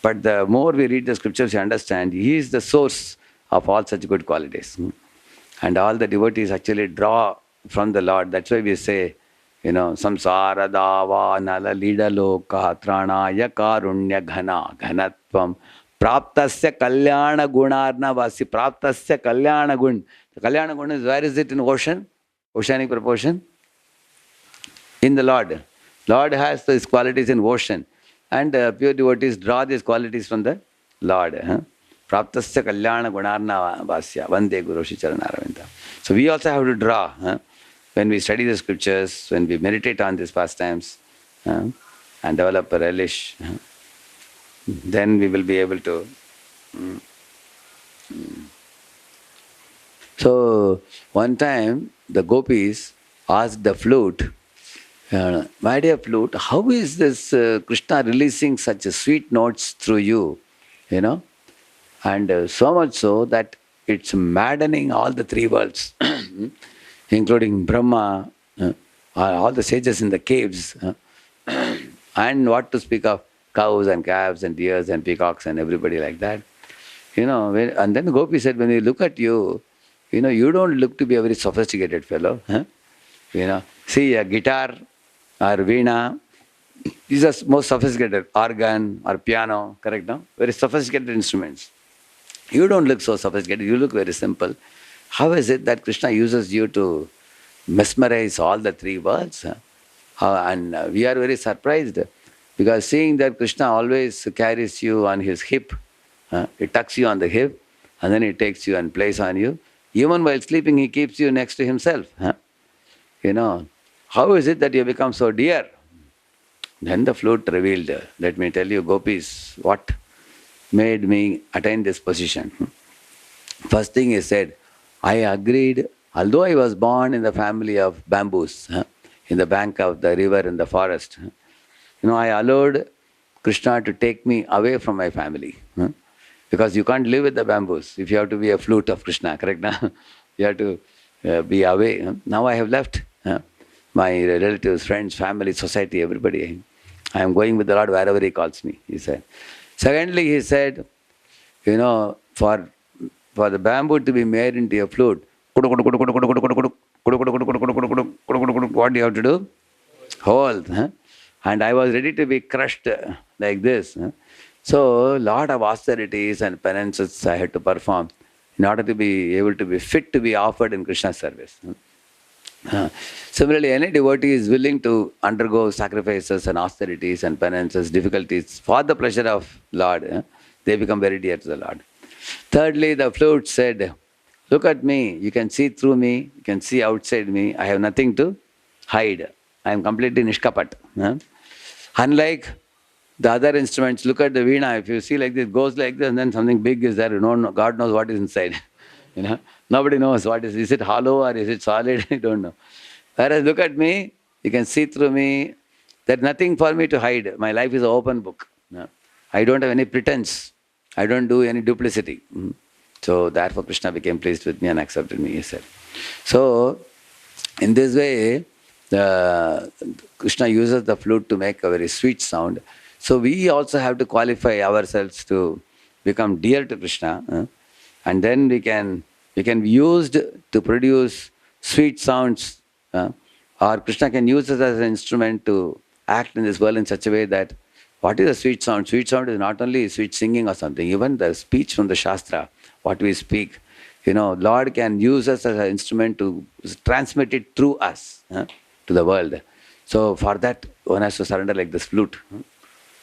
But the more we read the scriptures, you understand He is the source of all such good qualities. And all the devotees actually draw from the Lord. That's why we say, samsara dava nala lida loka tranaya karunya ghana ghanatvam praptasya kalyana gunarna vasi praptasya kalyana gun. The kalyana gun is, where is it in ocean? Oceanic proportion? In the Lord. Lord has these qualities in ocean. And pure devotees draw these qualities from the Lord. Praptasya kalyana gunarna vasya vande guru shri charanaravindam. So we also have to draw. When we study the scriptures, when we meditate on these pastimes, and develop a relish, then we will be able to So one time the gopis asked the flute, my dear flute, how is this Krishna releasing such sweet notes through you? You know, and so much so that it's maddening all the three worlds, including Brahma, all the sages in the caves, and what to speak of cows and calves and deers and peacocks and everybody like that. And then Gopi said, when we look at you, you don't look to be a very sophisticated fellow. See a guitar or veena, these are most sophisticated, organ or piano, correct now? Very sophisticated instruments. You don't look so sophisticated, you look very simple. How is it that Krishna uses you to mesmerize all the three worlds? And we are very surprised because seeing that Krishna always carries you on his hip, he tucks you on the hip and then he takes you and plays on you. Even while sleeping, he keeps you next to himself. How is it that you become so dear? Then the flute revealed, let me tell you, gopis, what made me attain this position. First thing he said, I agreed, although I was born in the family of bamboos, in the bank of the river in the forest, I allowed Krishna to take me away from my family. Because you can't live with the bamboos if you have to be a flute of Krishna, correct? You have to be away. Now I have left my relatives, friends, family, society, everybody. I am going with the Lord wherever He calls me, he said. Secondly, he said, for the bamboo to be made into a flute, what do you have to do? Hold. And I was ready to be crushed like this. So, lot of austerities and penances I had to perform in order to be able to be fit to be offered in Krishna's service. Similarly, any devotee is willing to undergo sacrifices and austerities and penances, difficulties for the pleasure of Lord. They become very dear to the Lord. Thirdly, the flute said, look at me, you can see through me, you can see outside me, I have nothing to hide. I am completely nishkapat. Unlike the other instruments, look at the veena, if you see like this, it goes like this and then something big is there, God knows what is inside. Nobody knows what is it hollow or is it solid? I don't know. Whereas look at me, you can see through me, there's nothing for me to hide. My life is an open book. I don't have any pretense. I don't do any duplicity. So therefore Krishna became pleased with me and accepted me, he said. So in this way, Krishna uses the flute to make a very sweet sound. So we also have to qualify ourselves to become dear to Krishna. And then we can be used to produce sweet sounds. Or Krishna can use us as an instrument to act in this world in such a way that what is a sweet sound? Sweet sound is not only sweet singing or something, even the speech from the Shastra, what we speak. Lord can use us as an instrument to transmit it through us to the world. So for that, one has to surrender like this flute.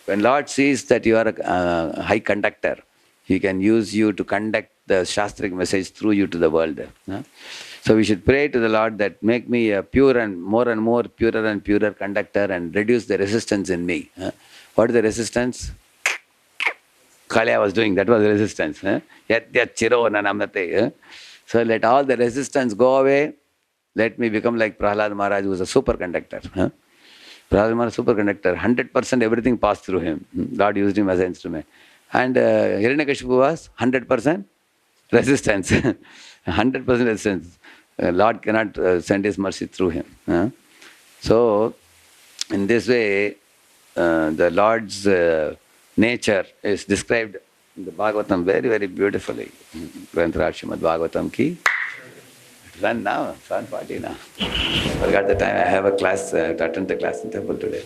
When Lord sees that you are a high conductor, He can use you to conduct the Shastric message through you to the world. So we should pray to the Lord that make me a pure and more purer and purer conductor and reduce the resistance in me. What is the resistance? Kalya was doing, that was the resistance. So let all the resistance go away. Let me become like Prahlad Maharaj, who was a superconductor. Prahlad Maharaj, superconductor, 100% everything passed through him. Lord used him as an instrument. And Hiranyakashipu was 100% resistance. 100% resistance. Lord cannot send His mercy through him. So, in this way, the Lord's nature is described in the Bhagavatam very, very beautifully. Radheshyamdas Bhagavatam ki. Run now, 7:40 now. Forgot the time. I have a class, to attend the class in temple today.